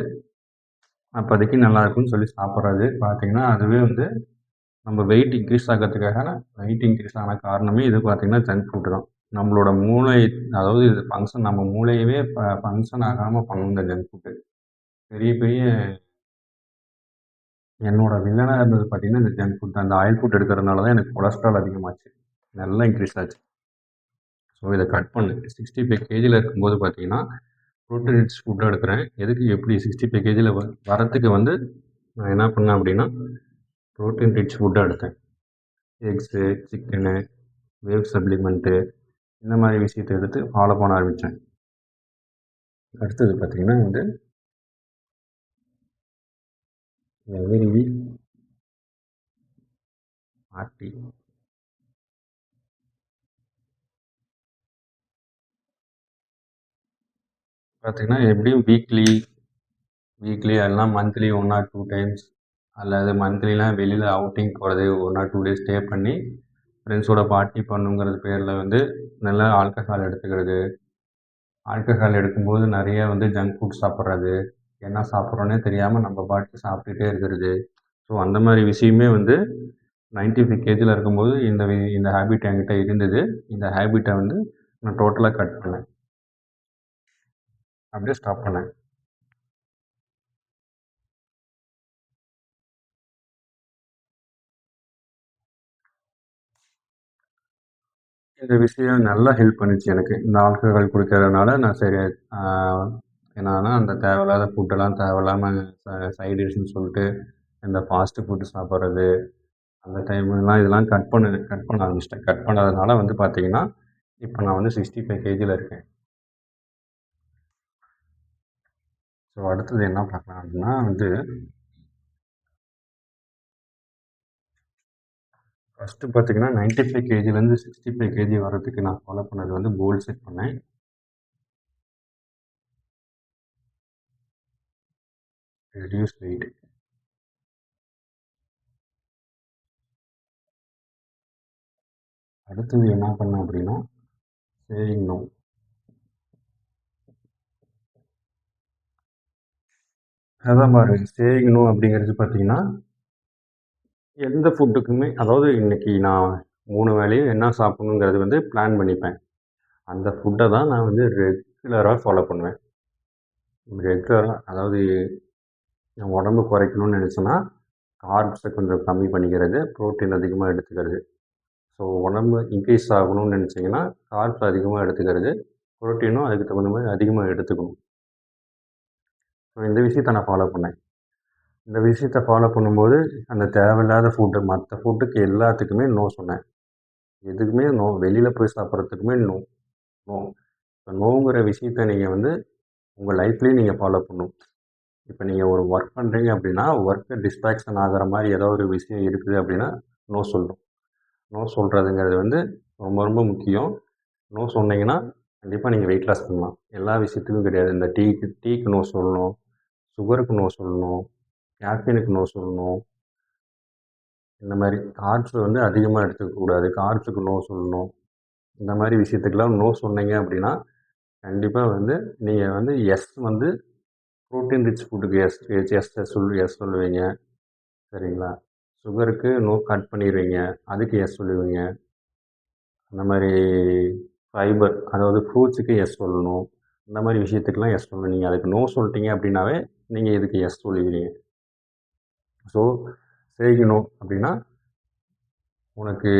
அப்போதைக்கு நல்லாருக்குன்னு சொல்லி சாப்பிட்றது பார்த்தீங்கன்னா, அதுவே வந்து நம்ம வெயிட் இன்க்ரீஸ் ஆகறதுக்காக வெயிட் இன்க்ரீஸ் ஆன காரணமே இது பார்த்தீங்கன்னா, ஜங்க் ஃபுட் தான். நம்மளோட மூளை அதாவது இது நம்ம மூளையவே ஃபங்ஷன் ஆகாம பண்ணும் இந்த ஜங்க் ஃபுட்டு. பெரிய பெரிய என்னோட வில்லனா இருந்தது பார்த்தீங்கன்னா, இந்த ஜங்க் ஃபுட் தான். இந்த ஆயில் ஃபுட் எடுக்கிறதுனால தான் எனக்கு கொலஸ்ட்ரால் அதிகமாச்சு. நல்லா இன்க்ரீஸ் ஆச்சு. ஸோ இத கட் பண்ணு. 65 கேஜில இருக்கும்போது பார்த்தீங்கன்னா, புரோட்டீன் ரிச் ஃபுட்டா எடுக்கிறேன். எதுக்கு எப்படி 65 கேஜில வரத்துக்கு வந்து நான் என்ன பண்ணேன் அப்படின்னா, புரோட்டீன் ரிச் ஃபுட்டா எடுத்தேன். எக்ஸு, சிக்கனு, வேவ் சப்ளிமெண்ட்டு இந்த மாரி விஷயத்த எடுத்து ஃபாலோ பண்ண ஆரம்பிச்சேன். அடுத்தது பார்த்தீங்கன்னா வந்து, எவ்ரி வீக் பார்ட்டி. பார்த்தீங்கன்னா, எப்படியும் வீக்லி வீக்லி இல்லனா மந்த்லி 1 ஆர் 2 டைம்ஸ் அல்லது மந்த்லிலாம் வெளியில அவுட்டிங் போறது 1 ஆர் 2 டேஸ் ஸ்டே பண்ணி, ஃப்ரெண்ட்ஸோட பார்ட்டி பண்ணணுங்கிறது பேர்ல வந்து நல்லா ஆல்கஹால் எடுத்துக்கிறது. ஆல்கஹால் எடுக்கும்போது நெறைய வந்து ஜங்க் ஃபுட் சாப்பிட்றது. என்ன சாப்பிட்றோன்னே தெரியாம நம்ம பாட்டுக்கு சாப்பிட்டுட்டே இருக்கிறது. ஸோ அந்த மாரி விஷயமே வந்து 95 கேஜில இருக்கும்போது இந்த ஹேபிட் என்கிட்ட இருந்தது. இந்த ஹேபிட்ட வந்து நான் டோட்டலா கட் பண்ணேன். அப்படியே ஸ்டாப் பண்ணேன். இந்த விஷயம் நல்லா ஹெல்ப் பண்ணுச்சு எனக்கு. இந்த ஆல்கஹால் குடிக்கிறதுனால நான் சரி ஆ என்னன்னா, அந்த தேவையில்லாத ஃபுட்டெல்லாம் தேவையில்லாம சைட் டிஷ்ன்னு சொல்லிட்டு இந்த ஃபாஸ்ட் ஃபுட் சாப்பிட்றது, அந்த டைம்லலாம் இதெல்லாம் கட் பண்ண ஆரம்பிச்சிட்டேன். கட் பண்ணாதனால வந்து பார்த்தீங்கன்னா, இப்போ நான் வந்து 65 கேஜில இருக்கேன். ஸோ அடுத்தது என்ன பார்க்கலாம் அப்படின்னா வந்து, ஃபஸ்ட்டு பார்த்தீங்கன்னா 95 கேஜிலேருந்து 65 கேஜி வரதுக்கு நான் ஃபாலோ பண்ணது வந்து கோல் செட் பண்ணேன். Reduce wait. அடுத்தது என்ன பண்ணேன் அப்படின்னா, சேயிங் நோ. அதான் பாருங்க, சேயிங் நோ அப்படிங்கிறது பார்த்தீங்கன்னா, எந்த ஃபுட்டுக்குமே அதாவது இன்னைக்கு நான் 3 வேளையும் என்ன சாப்பிடணுங்கிறது வந்து பிளான் பண்ணிப்பேன். அந்த ஃபுட்டை தான் நான் வந்து ரெகுலராக ஃபாலோ பண்ணுவேன். ரெகுலராக அதாவது நான் உடம்பு குறைக்கணும்னு நினச்சேன்னா, கார்ப்ஸை கொஞ்சம் கம்மி பண்ணிக்கிறது, புரோட்டீன் அதிகமாக எடுத்துக்கிறது. ஸோ உடம்பு இன்க்ரீஸ் ஆகணும்னு நினச்சிங்கன்னா, கார்ப்ஸ் அதிகமாக எடுத்துக்கிறது, புரோட்டீனும் அதுக்கு தகுந்த மாதிரி அதிகமாக எடுத்துக்கணும். ஸோ இந்த விஷயத்தை நான் ஃபாலோ பண்ணேன். இந்த விஷயத்தை ஃபாலோ பண்ணும்போது, அந்த தேவையில்லாத ஃபுட்டு மற்ற ஃபுட்டுக்கு எல்லாத்துக்குமே நோ சொன்னேன். எதுக்குமே நோ. வெளியில் போய் சாப்பிட்றதுக்குமே நோ. நோ. நோங்கிற விஷயத்தை நீங்கள் வந்து உங்கள் லைஃப்லேயும் நீங்கள் ஃபாலோ பண்ணணும். இப்போ நீங்கள் ஒரு ஒர்க் பண்ணுறீங்க அப்படின்னா, ஒர்க்கு டிஸ்ட்ராக்ஷன் ஆகிற மாதிரி ஏதோ ஒரு விஷயம் இருக்குது அப்படின்னா, நோ சொல்லணும். நோ சொல்கிறதுங்கிறது வந்து ரொம்ப ரொம்ப முக்கியம். நோ சொன்னீங்கன்னா, கண்டிப்பாக நீங்கள் வெயிட் லாஸ் பண்ணலாம். எல்லா விஷயத்துக்கும் கிடையாது. இந்த டீக்கு நோ சொல்லணும், சுகருக்கு நோ சொல்லணும், கேஃபீனுக்கு நோ சொல்லணும். இந்த மாதிரி கார்ப்ஸ் வந்து அதிகமாக எடுத்துக்கக்கூடாது. கார்ப்ஸுக்கு நோ சொல்லணும். இந்த மாதிரி விஷயத்துக்கெல்லாம் நோ சொன்னீங்க அப்படின்னா, கண்டிப்பாக வந்து நீங்கள் வந்து எஸ் வந்து புரோட்டீன் ரிச் ஃபுட்டுக்கு எஸ் எஸ் எஸ் சொல்லுவீங்க. சரிங்களா? சுகருக்கு நோ கட் பண்ணிடுவீங்க. அதுக்கு எஸ் சொல்லுவீங்க. அந்த மாதிரி ஃபைபர் அதாவது ஃப்ரூட்ஸுக்கு எஸ் சொல்லணும். இந்த மாதிரி விஷயத்துக்கெல்லாம் எஸ் சொல்லணும். நீங்கள் அதுக்கு நோ சொல்லிட்டீங்க அப்படின்னாவே, நீங்கள் இதுக்கு எஸ் சொல்லிடுவீங்க. ஸோ சேயிங் நோ அப்படின்னா, உனக்கு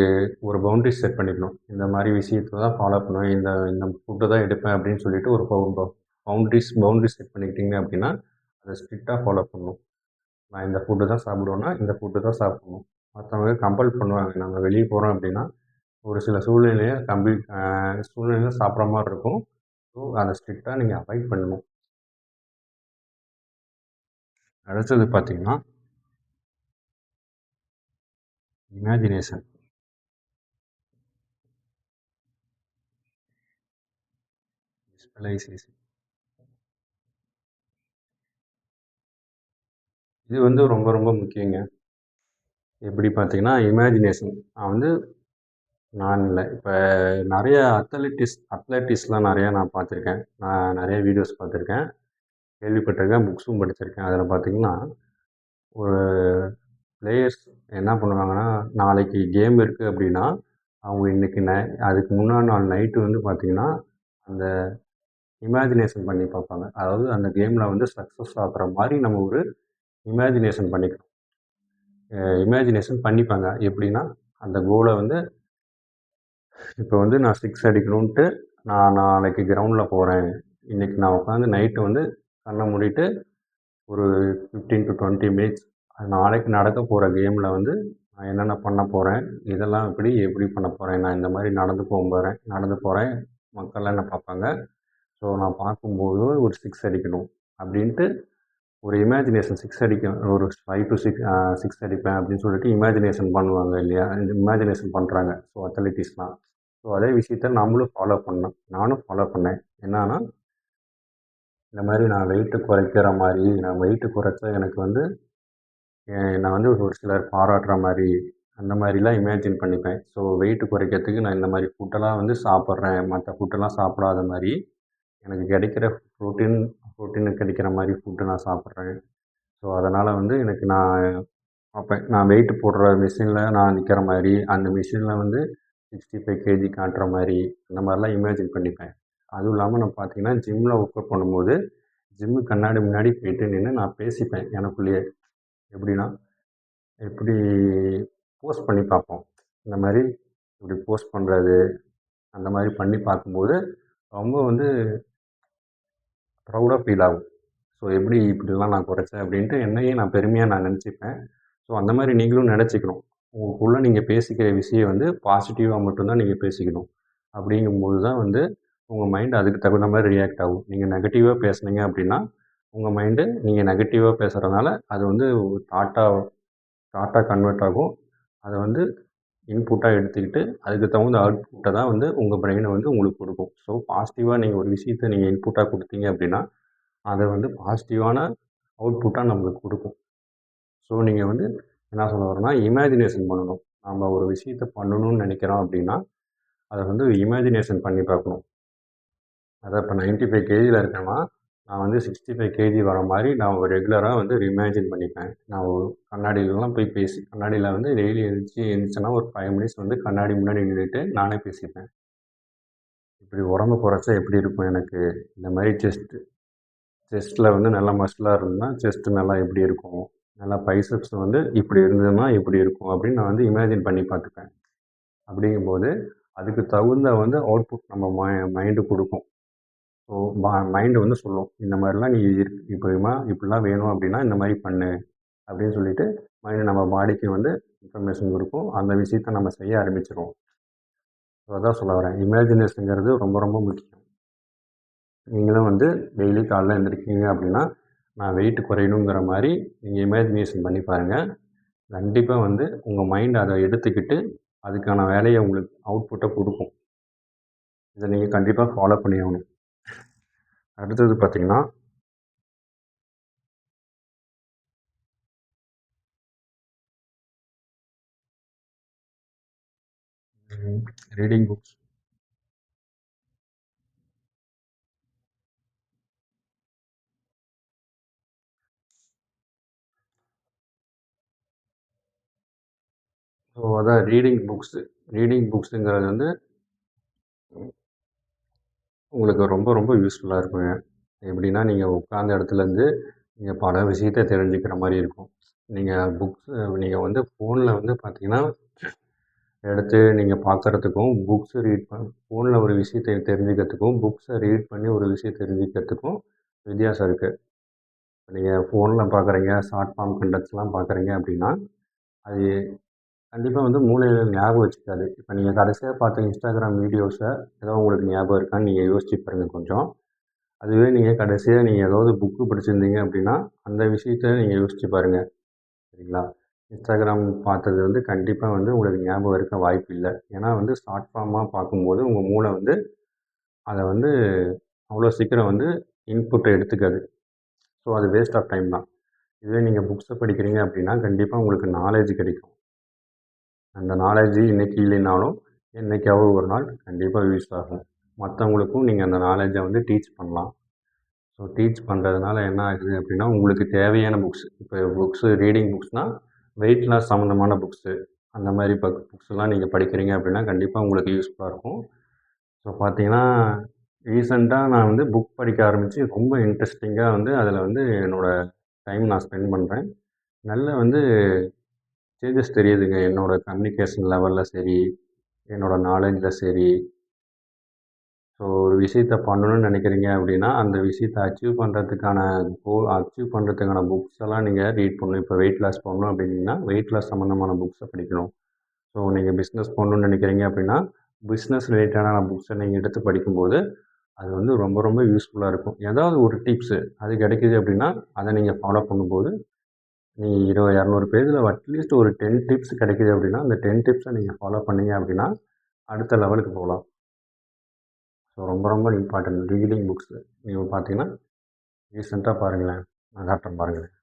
ஒரு பவுண்டரிஸ் செட் பண்ணிக்கணும். இந்த மாதிரி விஷயத்த தான் ஃபாலோ பண்ணுவேன். இந்த இந்த ஃபுட்டு தான் எடுப்பேன் அப்படின்னு சொல்லிட்டு ஒரு பவுண்டரிஸ் செட் பண்ணிக்கிட்டீங்க அப்படின்னா, அதை ஸ்ட்ரிக்டாக ஃபாலோ பண்ணணும். நான் இந்த ஃபுட்டு தான் சாப்பிடுவேன்னா, இந்த ஃபுட்டு தான் சாப்பிடணும். மற்றவங்க கம்பல் பண்ணுவாங்க. நம்ம வெளியே போகிறோம் அப்படின்னா, ஒரு சில சூழ்நிலையில சாப்பிட்ற மாதிரி இருக்கும். ஸோ அதை ஸ்ட்ரிக்டாக நீங்கள் அவாய்ட் பண்ணணும். அடுத்தது பார்த்தீங்கன்னா, இமேஜினேஷன். விசுவலைசேஷன். இது வந்து ரொம்ப ரொம்ப முக்கியங்க. எப்படி பார்த்தீங்கன்னா, இமேஜினேஷன். நான் இல்லை. இப்போ நிறைய அத்லட்டிஸ்லாம் நிறையா நான் பார்த்துருக்கேன். நான் நிறைய வீடியோஸ் பார்த்துருக்கேன். கேள்விப்பட்டிருக்கேன். புக்ஸும் படிச்சிருக்கேன். அதில் பார்த்தீங்கன்னா, ஒரு பிளேயர்ஸ் என்ன பண்ணுவாங்கன்னா, நாளைக்கு கேம் இருக்குது அப்படின்னா, அவங்க இன்னைக்கு அதுக்கு முன்னாடி நாள் நைட்டு வந்து பார்த்தீங்கன்னா, அந்த இமேஜினேஷன் பண்ணி பார்ப்பாங்க. அதாவது அந்த கேமில் வந்து சக்ஸஸ் ஆகுற மாதிரி நம்ம ஒரு இமேஜினேஷன் பண்ணிக்கணும். இமேஜினேஷன் பண்ணிப்பாங்க. எப்படின்னா, அந்த கோலை வந்து இப்போ வந்து நான் 6 அடிக்கணுன்ட்டு நான் நாளைக்கு கிரவுண்டில் போகிறேன். இன்றைக்கி நான் உட்காந்து நைட்டு வந்து கண்ணை மூடிட்டு ஒரு 15 to 20 மினிட்ஸ் நாளைக்கு நடக்க போகிற கேமில் வந்து நான் என்னென்ன பண்ண போகிறேன், இதெல்லாம் எப்படி பண்ண போகிறேன், நான் இந்த மாதிரி நடந்து போகிறேன், மக்கள்லாம் என்ன பார்ப்பாங்க. ஸோ நான் பார்க்கும்போது ஒரு 6 அடிக்கணும் அப்படின்ட்டு ஒரு இமேஜினேஷன் 6 அடிக்கும். ஒரு 5 to 6 அடிப்பேன் அப்படின்னு சொல்லிட்டு இமேஜினேஷன் பண்ணுவாங்க இல்லையா? இமேஜினேஷன் பண்ணுறாங்க. ஸோ அத்லட்டிஸ்லாம். ஸோ அதே விஷயத்த நம்மளும் ஃபாலோ பண்ணணும். நானும் ஃபாலோ பண்ணேன். என்னன்னா, இந்த மாதிரி நான் வெயிட்டு குறைக்கிற மாதிரி, நான் வெயிட்டு குறைச்சா எனக்கு வந்து நான் வந்து ஒரு சிலர் பாராட்டுற மாதிரி, அந்த மாதிரிலாம் இமேஜின் பண்ணிப்பேன். ஸோ வெயிட்டு குறைக்கிறதுக்கு நான் இந்த மாதிரி ஃபுட்டெல்லாம் வந்து சாப்பிட்றேன். மற்ற ஃபுட்டெல்லாம் சாப்பிடாத மாதிரி, எனக்கு கிடைக்கிற புரோட்டீன் கிடைக்கிற மாதிரி ஃபுட்டு நான் சாப்பிட்றேன். ஸோ அதனால் வந்து எனக்கு நான் வெயிட் போடுற மிஷினில் நான் நிற்கிற மாதிரி, அந்த மிஷினில் வந்து 65 கேஜி காட்டுற மாதிரி, அந்த மாதிரிலாம் இமேஜின் பண்ணிப்பேன். அதுவும் இல்லாமல் நான் பார்த்தீங்கன்னா, ஜிம்மில் ஒர்க் அவுட் பண்ணும்போது, ஜிம்மு கண்ணாடி முன்னாடி போயிட்டு நின்று நான் பேசிப்பேன் எனக்குள்ளேயே. எப்படின்னா, எப்படி போஸ்ட் பண்ணி பார்ப்போம். இந்த மாதிரி இப்படி போஸ்ட் பண்ணுறது, அந்த மாதிரி பண்ணி பார்க்கும்போது, ரொம்ப வந்து ப்ரௌடாக ஃபீல் ஆகும். ஸோ இப்படிலாம் நான் குறைச்சேன் அப்படின்ட்டு என்னையே நான் பெருமையாக நினச்சிப்பேன். ஸோ அந்த மாதிரி நீங்களும் நினச்சிக்கணும். உங்களுக்குள்ளே நீங்கள் பேசிக்கிற விஷயம் வந்து பாசிட்டிவாக மட்டும்தான் நீங்கள் பேசிக்கணும். அப்படிங்கும்போது தான் வந்து உங்கள் மைண்ட் அதுக்கு தகுந்த மாதிரி ரியாக்ட் ஆகும். நீங்கள் நெகட்டிவாக பேசுனீங்க அப்படின்னா, உங்கள் மைண்டு நீங்கள் நெகட்டிவாக பேசுகிறனால அது வந்து தாட்டா கன்வெர்ட் ஆகும். அதை வந்து இன்புட்டா எடுத்துக்கிட்டு, அதுக்கு தகுந்த அவுட்புட்ட தான் வந்து உங்க பிரெயின் வந்து உங்களுக்கு குடுக்கும். ஸோ, பாசிட்டிவா நீங்க ஒரு விஷயத்த நீங்க இன்புட்டா குடுத்தீங்க அப்படின்னா, அத வந்து பாசிட்டிவான அவுட்புட்டா நம்மளுக்கு குடுக்கும். ஸோ, நீங்க வந்து என்ன சொல்ல வரேன்னா, இமேஜினேஷன் பண்ணணும். நம்ம ஒரு விஷயத்த பண்ணணும்னு நெனைக்கிறோம் அப்படின்னா, அத வந்து இமேஜினேஷன் பண்ணி பார்க்கணும். அதான் இப்ப 95 கேஜில இருக்கேன்னா, நான் வந்து 65 கேஜி வர மாரி நான் ரெகுலரா வந்து இமேஜின் பண்ணிப்பேன். நான் ஒரு கண்ணாடிலலாம் போய் கண்ணாடில வந்து டெய்லி எந்திரிச்சேன்னா ஒரு 5 மினிட்ஸ் வந்து கண்ணாடி முன்னாடி நின்னுட்டு நானே பேசிப்பேன். இப்படி உடம்பு குறைச்சா எப்படி இருக்கும் எனக்கு? இந்த மாரி செஸ்ட்ல வந்து நல்லா மஸ்லா இருந்தா, செஸ்ட் நல்லா எப்படி இருக்கும்? நல்லா பைசெப்ஸ் வந்து இப்படி இருந்ததுன்னா எப்படி இருக்கும்? அப்படின்னு நான் வந்து இமேஜின் பண்ணி பார்த்துப்பேன். அப்படிங்கும்போது, அதுக்கு தகுந்த வந்து அவுட்புட் நம்ம மைண்டு குடுக்கும். ஸோ, மைண்டு வந்து சொல்லும். இந்த மாரிலாம் நீ இப்படிலாம் வேணும் அப்படின்னா, இந்த மாரி பண்ணு. அப்படின்னு சொல்லிட்டு, மைண்டு நம்ம பாடிக்கு வந்து இன்ஃபர்மேஷன் குடுக்கும். அந்த விஷயத்த நம்ம செய்ய ஆரம்பிச்சுருவோம். ஸோ, அதான் சொல்ல வரேன். இமேஜினேஷன்ங்கிறது ரொம்ப ரொம்ப முக்கியம். நீங்களும் வந்து டெய்லி காலைல எந்திரிக்கிறீங்க அப்படின்னா, நான் வெயிட் குறையணுங்கிற மாரி நீங்கள் இமேஜினேஷன் பண்ணி பாருங்கள். கண்டிப்பாக வந்து உங்கள் மைண்ட் அதை எடுத்துக்கிட்டு, அதுக்கான வேலையை உங்களுக்கு அவுட்புட்டை குடுக்கும். இதை நீங்கள் கண்டிப்பாக ஃபாலோ பண்ணி ஆகணும். அடுத்தது பார்த்தீங்கன்னா, ரீடிங் புக்ஸ். ஸோ அதான் ரீடிங் புக்ஸுங்கிறது வந்து உங்களுக்கு ரொம்ப ரொம்ப யூஸ்ஃபுல்லாக இருக்குங்க. எப்படின்னா, நீங்கள் உட்காந்த இடத்துலேருந்து நீங்கள் பல விஷயத்த தெரிஞ்சுக்கிற மாரி இருக்கும். நீங்கள் வந்து ஃபோனில் வந்து பார்த்தீங்கன்னா, எடுத்து நீங்கள் பார்க்குறதுக்கும், ஃபோனில் ஒரு விஷயத்தை தெரிஞ்சுக்கிறதுக்கும், புக்ஸை ரீட் பண்ணி ஒரு விஷயம் தெரிஞ்சுக்கிறதுக்கும் வித்தியாசம் இருக்குது. இப்போ நீங்கள் ஃபோனில் பார்க்குறீங்க, ஷார்ட் ஃபார்ம் கன்டென்ட்ஸ்லாம் பார்க்குறீங்க அப்படின்னா, அது கண்டிப்பாக வந்து மூளையில ஞாபகம் வச்சுக்காது. இப்போ நீங்கள் கடைசியா பார்த்த இன்ஸ்டாகிராம் வீடியோஸை ஏதோ உங்களுக்கு ஞாபகம் இருக்கான்னு நீங்கள் யோசிச்சு பாருங்க கொஞ்சம். அதுவே நீங்கள் கடைசியா நீங்கள் ஏதாவது புக்கு படிச்சிருந்தீங்க அப்படின்னா, அந்த விஷயத்த நீங்கள் யோசிச்சு பாருங்க. சரிங்களா? இன்ஸ்டாகிராம் பார்த்தது வந்து கண்டிப்பா வந்து உங்களுக்கு ஞாபகம் இருக்க வாய்ப்பு இல்ல. ஏன்னா வந்து ஷார்ட் ஃபார்மா பார்க்கும்போது உங்க மூளை வந்து அத வந்து அவ்வளோ சீக்கிரம் வந்து இன்புட்ட எடுத்துக்காது. ஸோ அது வேஸ்ட் ஆஃப் டைம் தான். இதுவே நீங்க புக்ஸ படிக்கிறீங்க அப்படின்னா, கண்டிப்பா உங்களுக்கு நாலேட்ஜ் கிடைக்கும். அந்த நாலேட்ஜ் இன்னைக்கு இல்லைனாலும், என்னைக்காவது ஒரு நாள் கண்டிப்பா யூஸ் ஆகும். மத்தவங்களுக்கும் நீங்க அந்த நாலேட்ஜ வந்து டீச் பண்ணலாம். ஸோ டீச் பண்ணுறதுனால என்ன ஆகுது அப்படின்னா, உங்களுக்கு தேவையான இப்போ ரீடிங் புக்ஸ்னா, வெயிட் லாஸ் சம்மந்தமான புக்ஸு, அந்த மாதிரி புக்ஸ்லாம் நீங்கள் படிக்கிறீங்க அப்படின்னா, கண்டிப்பாக உங்களுக்கு யூஸ்ஃபுல்லாக இருக்கும். ஸோ பார்த்தீங்கன்னா, ரீசெண்டாக நான் வந்து புக் படிக்க ஆரம்பித்து ரொம்ப இன்ட்ரெஸ்டிங்காக வந்து அதில் வந்து என்னோடய டைம் நான் ஸ்பெண்ட் பண்ணுறேன். நல்ல வந்து சேஞ்சஸ் தெரியுதுங்க. என்னோடய கம்யூனிகேஷன் லெவலில் சரி, என்னோடய நாலேஜில் சரி. ஸோ ஒரு விஷயத்த பண்ணணும்னு நினைக்கிறீங்க அப்படின்னா, அந்த விஷயத்த அச்சீவ் பண்ணுறதுக்கான புக்ஸ் எல்லாம் நீங்கள் ரீட் பண்ணணும். இப்போ வெயிட் லாஸ் பண்ணணும் அப்படின்னீங்கன்னா, வெயிட் லாஸ் சம்மந்தமான புக்ஸை படிக்கணும். ஸோ நீங்கள் பிஸ்னஸ் பண்ணணும்னு நினைக்கிறீங்க அப்படின்னா, பிஸ்னஸ் ரிலேட்டடான புக்ஸை நீங்கள் எடுத்து படிக்கும்போது, அது வந்து ரொம்ப ரொம்ப யூஸ்ஃபுல்லாக இருக்கும். ஏதாவது ஒரு டிப்ஸு அது கிடைக்குது அப்படின்னா, அதை நீங்கள் ஃபாலோ பண்ணும்போது, நீங்கள் 200 பேஜில் அட்லீஸ்ட் ஒரு 10 டிப்ஸ் கிடைக்குது அப்படின்னா, அந்த 10 டிப்ஸை நீங்கள் ஃபாலோ பண்ணீங்க அப்படின்னா, அடுத்த லெவலுக்கு போகலாம். ஸோ ரொம்ப ரொம்ப இம்பார்ட்டன்ட் ரீடிங் புக்ஸு. நீங்கள் பார்த்தீங்கன்னா, ரீசெண்டாக பாருங்களேன். நான் காட்டுறேன் பாருங்களேன்.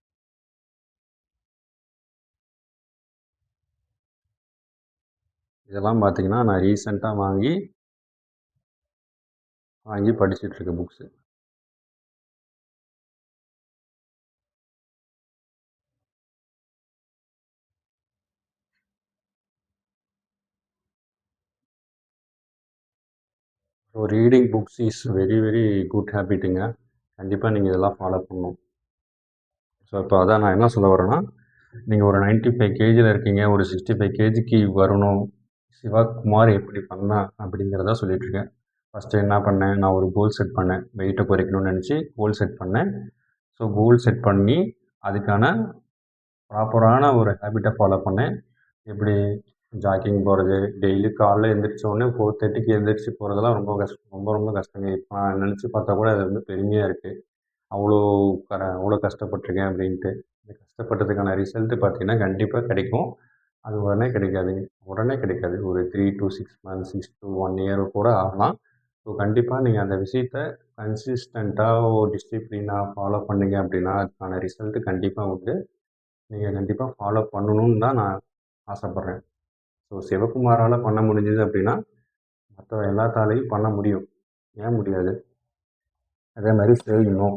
இதெல்லாம் பார்த்தீங்கன்னா, நான் ரீசெண்டாக வாங்கி படிச்சுட்ருக்க books. So reading books is very very good ஹேபிட்டுங்க. கண்டிப்பாக நீங்கள் இதெல்லாம் ஃபாலோ பண்ணணும். ஸோ இப்போ அதான் நான் என்ன சொல்ல வரேன்னா, நீங்கள் ஒரு 95 கேஜியில் இருக்கீங்க. ஒரு 65 கேஜிக்கு வரணும். சிவகுமார் எப்படி பண்ணான் அப்படிங்கிறத சொல்லிகிட்ருக்கேன். ஃபஸ்ட்டு என்ன பண்ணேன், நான் ஒரு கோல் செட் பண்ணேன். வெயிட்டை குறைக்கணும்னு நினச்சி கோல் செட் பண்ணேன். ஸோ கோல் செட் பண்ணி அதுக்கான ப்ராப்பரான ஒரு ஹேபிட்டை ஃபாலோ பண்ணேன். எப்படி ஜாக்கிங் போகிறது, டெய்லி காலைல எந்திரிச்ச உடனே 4:30க்கு எந்திரிச்சு போகிறதெல்லாம் ரொம்ப ரொம்ப கஷ்டங்க. இப்போ நான் நினச்சி பார்த்தா கூட அது வந்து பெருமையாக இருக்குது. அவ்வளோ அவ்வளோ கஷ்டப்பட்டுருக்கேன் அப்படின்ட்டு. இந்த கஷ்டப்பட்டதுக்கான ரிசல்ட்டு பார்த்தீங்கன்னா கண்டிப்பாக கிடைக்கும். அது உடனே கிடைக்காதுங்க. உடனே கிடைக்காது. ஒரு 3 to 6 மந்த்ஸ், 6 to 1 இயர் கூட ஆகலாம். ஸோ கண்டிப்பாக நீங்கள் அந்த விஷயத்த கன்சிஸ்டண்ட்டாக டிசிப்ளினாக ஃபாலோ பண்ணீங்க அப்படின்னா, அதுக்கான ரிசல்ட்டு கண்டிப்பாக உண்டு. நீங்கள் கண்டிப்பாக ஃபாலோ பண்ணணும்னு தான் நான் ஆசைப்பட்றேன். ஸோ சிவகுமாரால பண்ண முடிஞ்சது அப்படின்னா, மற்ற எல்லாத்தாலையும் பண்ண முடியும். ஏன் முடியாது? அதே மாரி சேயிங் நோ.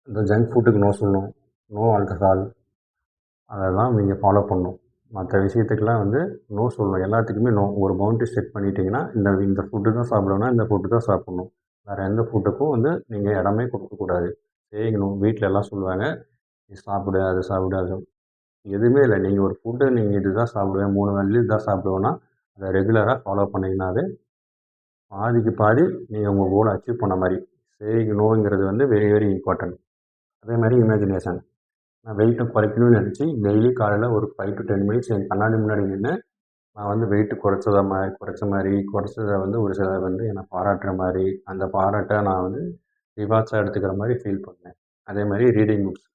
இந்த ஜங்க் ஃபுட்டுக்கு நோ சொல்லணும். No alcohol. அதெல்லாம் நீங்கள் ஃபாலோ பண்ணணும். மற்ற விஷயத்துக்கெல்லாம் வந்து நோ சொல்லணும். எல்லாத்துக்குமே நோ. ஒரு பவுண்டரி செட் பண்ணிட்டீங்கன்னா, இந்த இந்த ஃபுட்டு தான் சாப்பிடுவேன்னா, இந்த ஃபுட்டு தான் சாப்பிட்ணும். வேறு எந்த ஃபுட்டுக்கும் வந்து நீங்கள் இடமே கொடுக்கக்கூடாது. Saying no. வீட்ல எல்லாம் சொல்லுவாங்க, "நீ சாப்பிடு, அது சாப்பிடு, அது" எதுவுமே இல்லை. நீங்கள் ஒரு ஃபுட்டு நீங்கள் இதுதான் சாப்பிடுவேன், 3 வேளையும் இதுதான் சாப்பிடுவேன்னா, அதை ரெகுலராக ஃபாலோ பண்ணீங்கன்னாவே, பாதிக்கு பாதி நீங்கள் உங்கள் கோலை அச்சீவ் பண்ண மாரி. சேயிங் நோங்கிறது வந்து வெரி வெரி இம்பார்ட்டன்ட். அதே மாரி இமேஜினேஷன். நான் வெயிட்ட குறைக்கணும்னு நினச்சி, டெய்லி காலையில் ஒரு 5 to 10 மினிட்ஸ் என் கண்ணாடி முன்னாடி நின்று, நான் வந்து வெயிட் குறைச்சத வந்து ஒரு சிலர் வந்து என்னை பாராட்டுற மாரி, அந்த பாராட்ட நான் வந்து ரிவார்ட்ஸாக எடுத்துக்கிற மாரி ஃபீல் பண்ணேன். அதே மாரி ரீடிங் புக்ஸ்.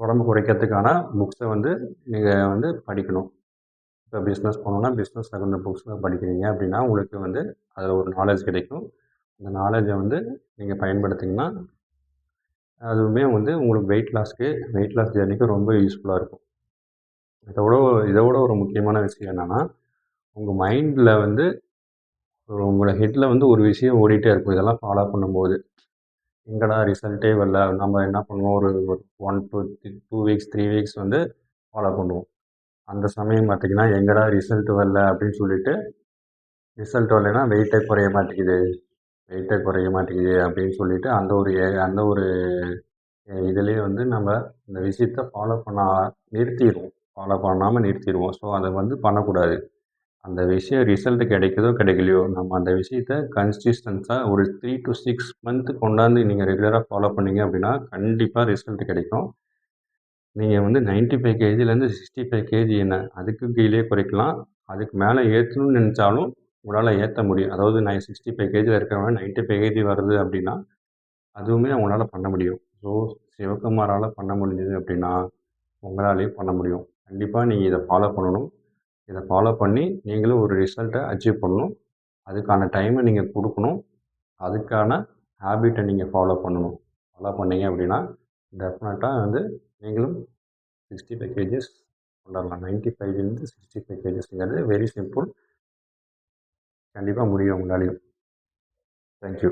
உடம்பு குறைக்கிறதுக்கான புக்ஸை வந்து நீங்கள் வந்து படிக்கணும். இப்போ பிஸ்னஸ் பண்ணணும்னா, பிஸ்னஸ் தகுந்த புக்ஸை படிக்கிறீங்க அப்படின்னா, உங்களுக்கு வந்து அதில் ஒரு நாலேஜ் கிடைக்கும். அந்த நாலேஜை வந்து நீங்கள் பயன்படுத்திங்கன்னா, அதுவுமே வந்து உங்களுக்கு வெயிட் லாஸ் ஜர்னிக்கு ரொம்ப யூஸ்ஃபுல்லாக இருக்கும். இதோட இதோட ஒரு முக்கியமான விஷயம் என்னென்னா, உங்கள் மைண்டில் வந்து உங்களோட ஹெட்டில் வந்து ஒரு விஷயம் ஓடிட்டே இருக்கும். இதெல்லாம் ஃபாலோ பண்ணும்போது. எங்கடா ரிசல்ட்டே வரல. நம்ம என்ன பண்ணுவோம், ஒரு ஒரு 1 to 2 வீக்ஸ், 3 வீக்ஸ் வந்து ஃபாலோ பண்ணுவோம். அந்த சமயம் பார்த்தீங்கன்னா, எங்கடா ரிசல்ட் வரல அப்படின்னு சொல்லிட்டு, ரிசல்ட் வரலைன்னா வெயிட்டே குறைய மாட்டேங்குது அப்படின்னு சொல்லிட்டு, அந்த ஒரு இதுலேயே வந்து நம்ம இந்த விஷயத்த நிறுத்திருவோம். ஃபாலோ பண்ணாமல் நிறுத்திருவோம். ஸோ அதை வந்து பண்ணக்கூடாது. அந்த விஷயம் ரிசல்ட் கிடைக்குதோ கிடைக்கலையோ, நம்ம அந்த விஷயத்த கன்சிஸ்டன்ஸாக ஒரு 3 to 6 மந்த்து கொண்டாந்து நீங்கள் ரெகுலராக ஃபாலோ பண்ணீங்க அப்படின்னா, கண்டிப்பாக ரிசல்ட் கிடைக்கும். நீங்கள் வந்து 95 கேஜிலேருந்து 65 கேஜி என்ன அதுக்கு கீழயே குறைக்கலாம். அதுக்கு மேலே ஏற்றணும்னு நினச்சாலும் உங்களால் ஏற்ற முடியும். அதாவது நான் 65 கேஜியில் இருக்கிறவன் 95 கேஜி வருது அப்படின்னா, அதுவுமே அவங்களால பண்ண முடியும். ஸோ சிவகுமாரால் பண்ண முடிஞ்சது அப்படின்னா, உங்களாலேயும் பண்ண முடியும். கண்டிப்பாக நீங்கள் இதை ஃபாலோ பண்ணணும். இதை ஃபாலோ பண்ணி நீங்களும் ஒரு ரிசல்ட்டை அச்சீவ் பண்ணணும். அதுக்கான டைமை நீங்கள் கொடுக்கணும். அதுக்கான ஹேபிட்டை நீங்கள் ஃபாலோ பண்ணணும். ஃபாலோ பண்ணீங்க அப்படின்னா, டெஃபினட்டாக வந்து நீங்களும் 65 கேஜஸ் கொண்டாடலாம். 95லேருந்து 65 கேஜஸ்ங்கிறது வெரி சிம்பிள். கண்டிப்பாக முடியும் உங்களாலேயும். Thank you.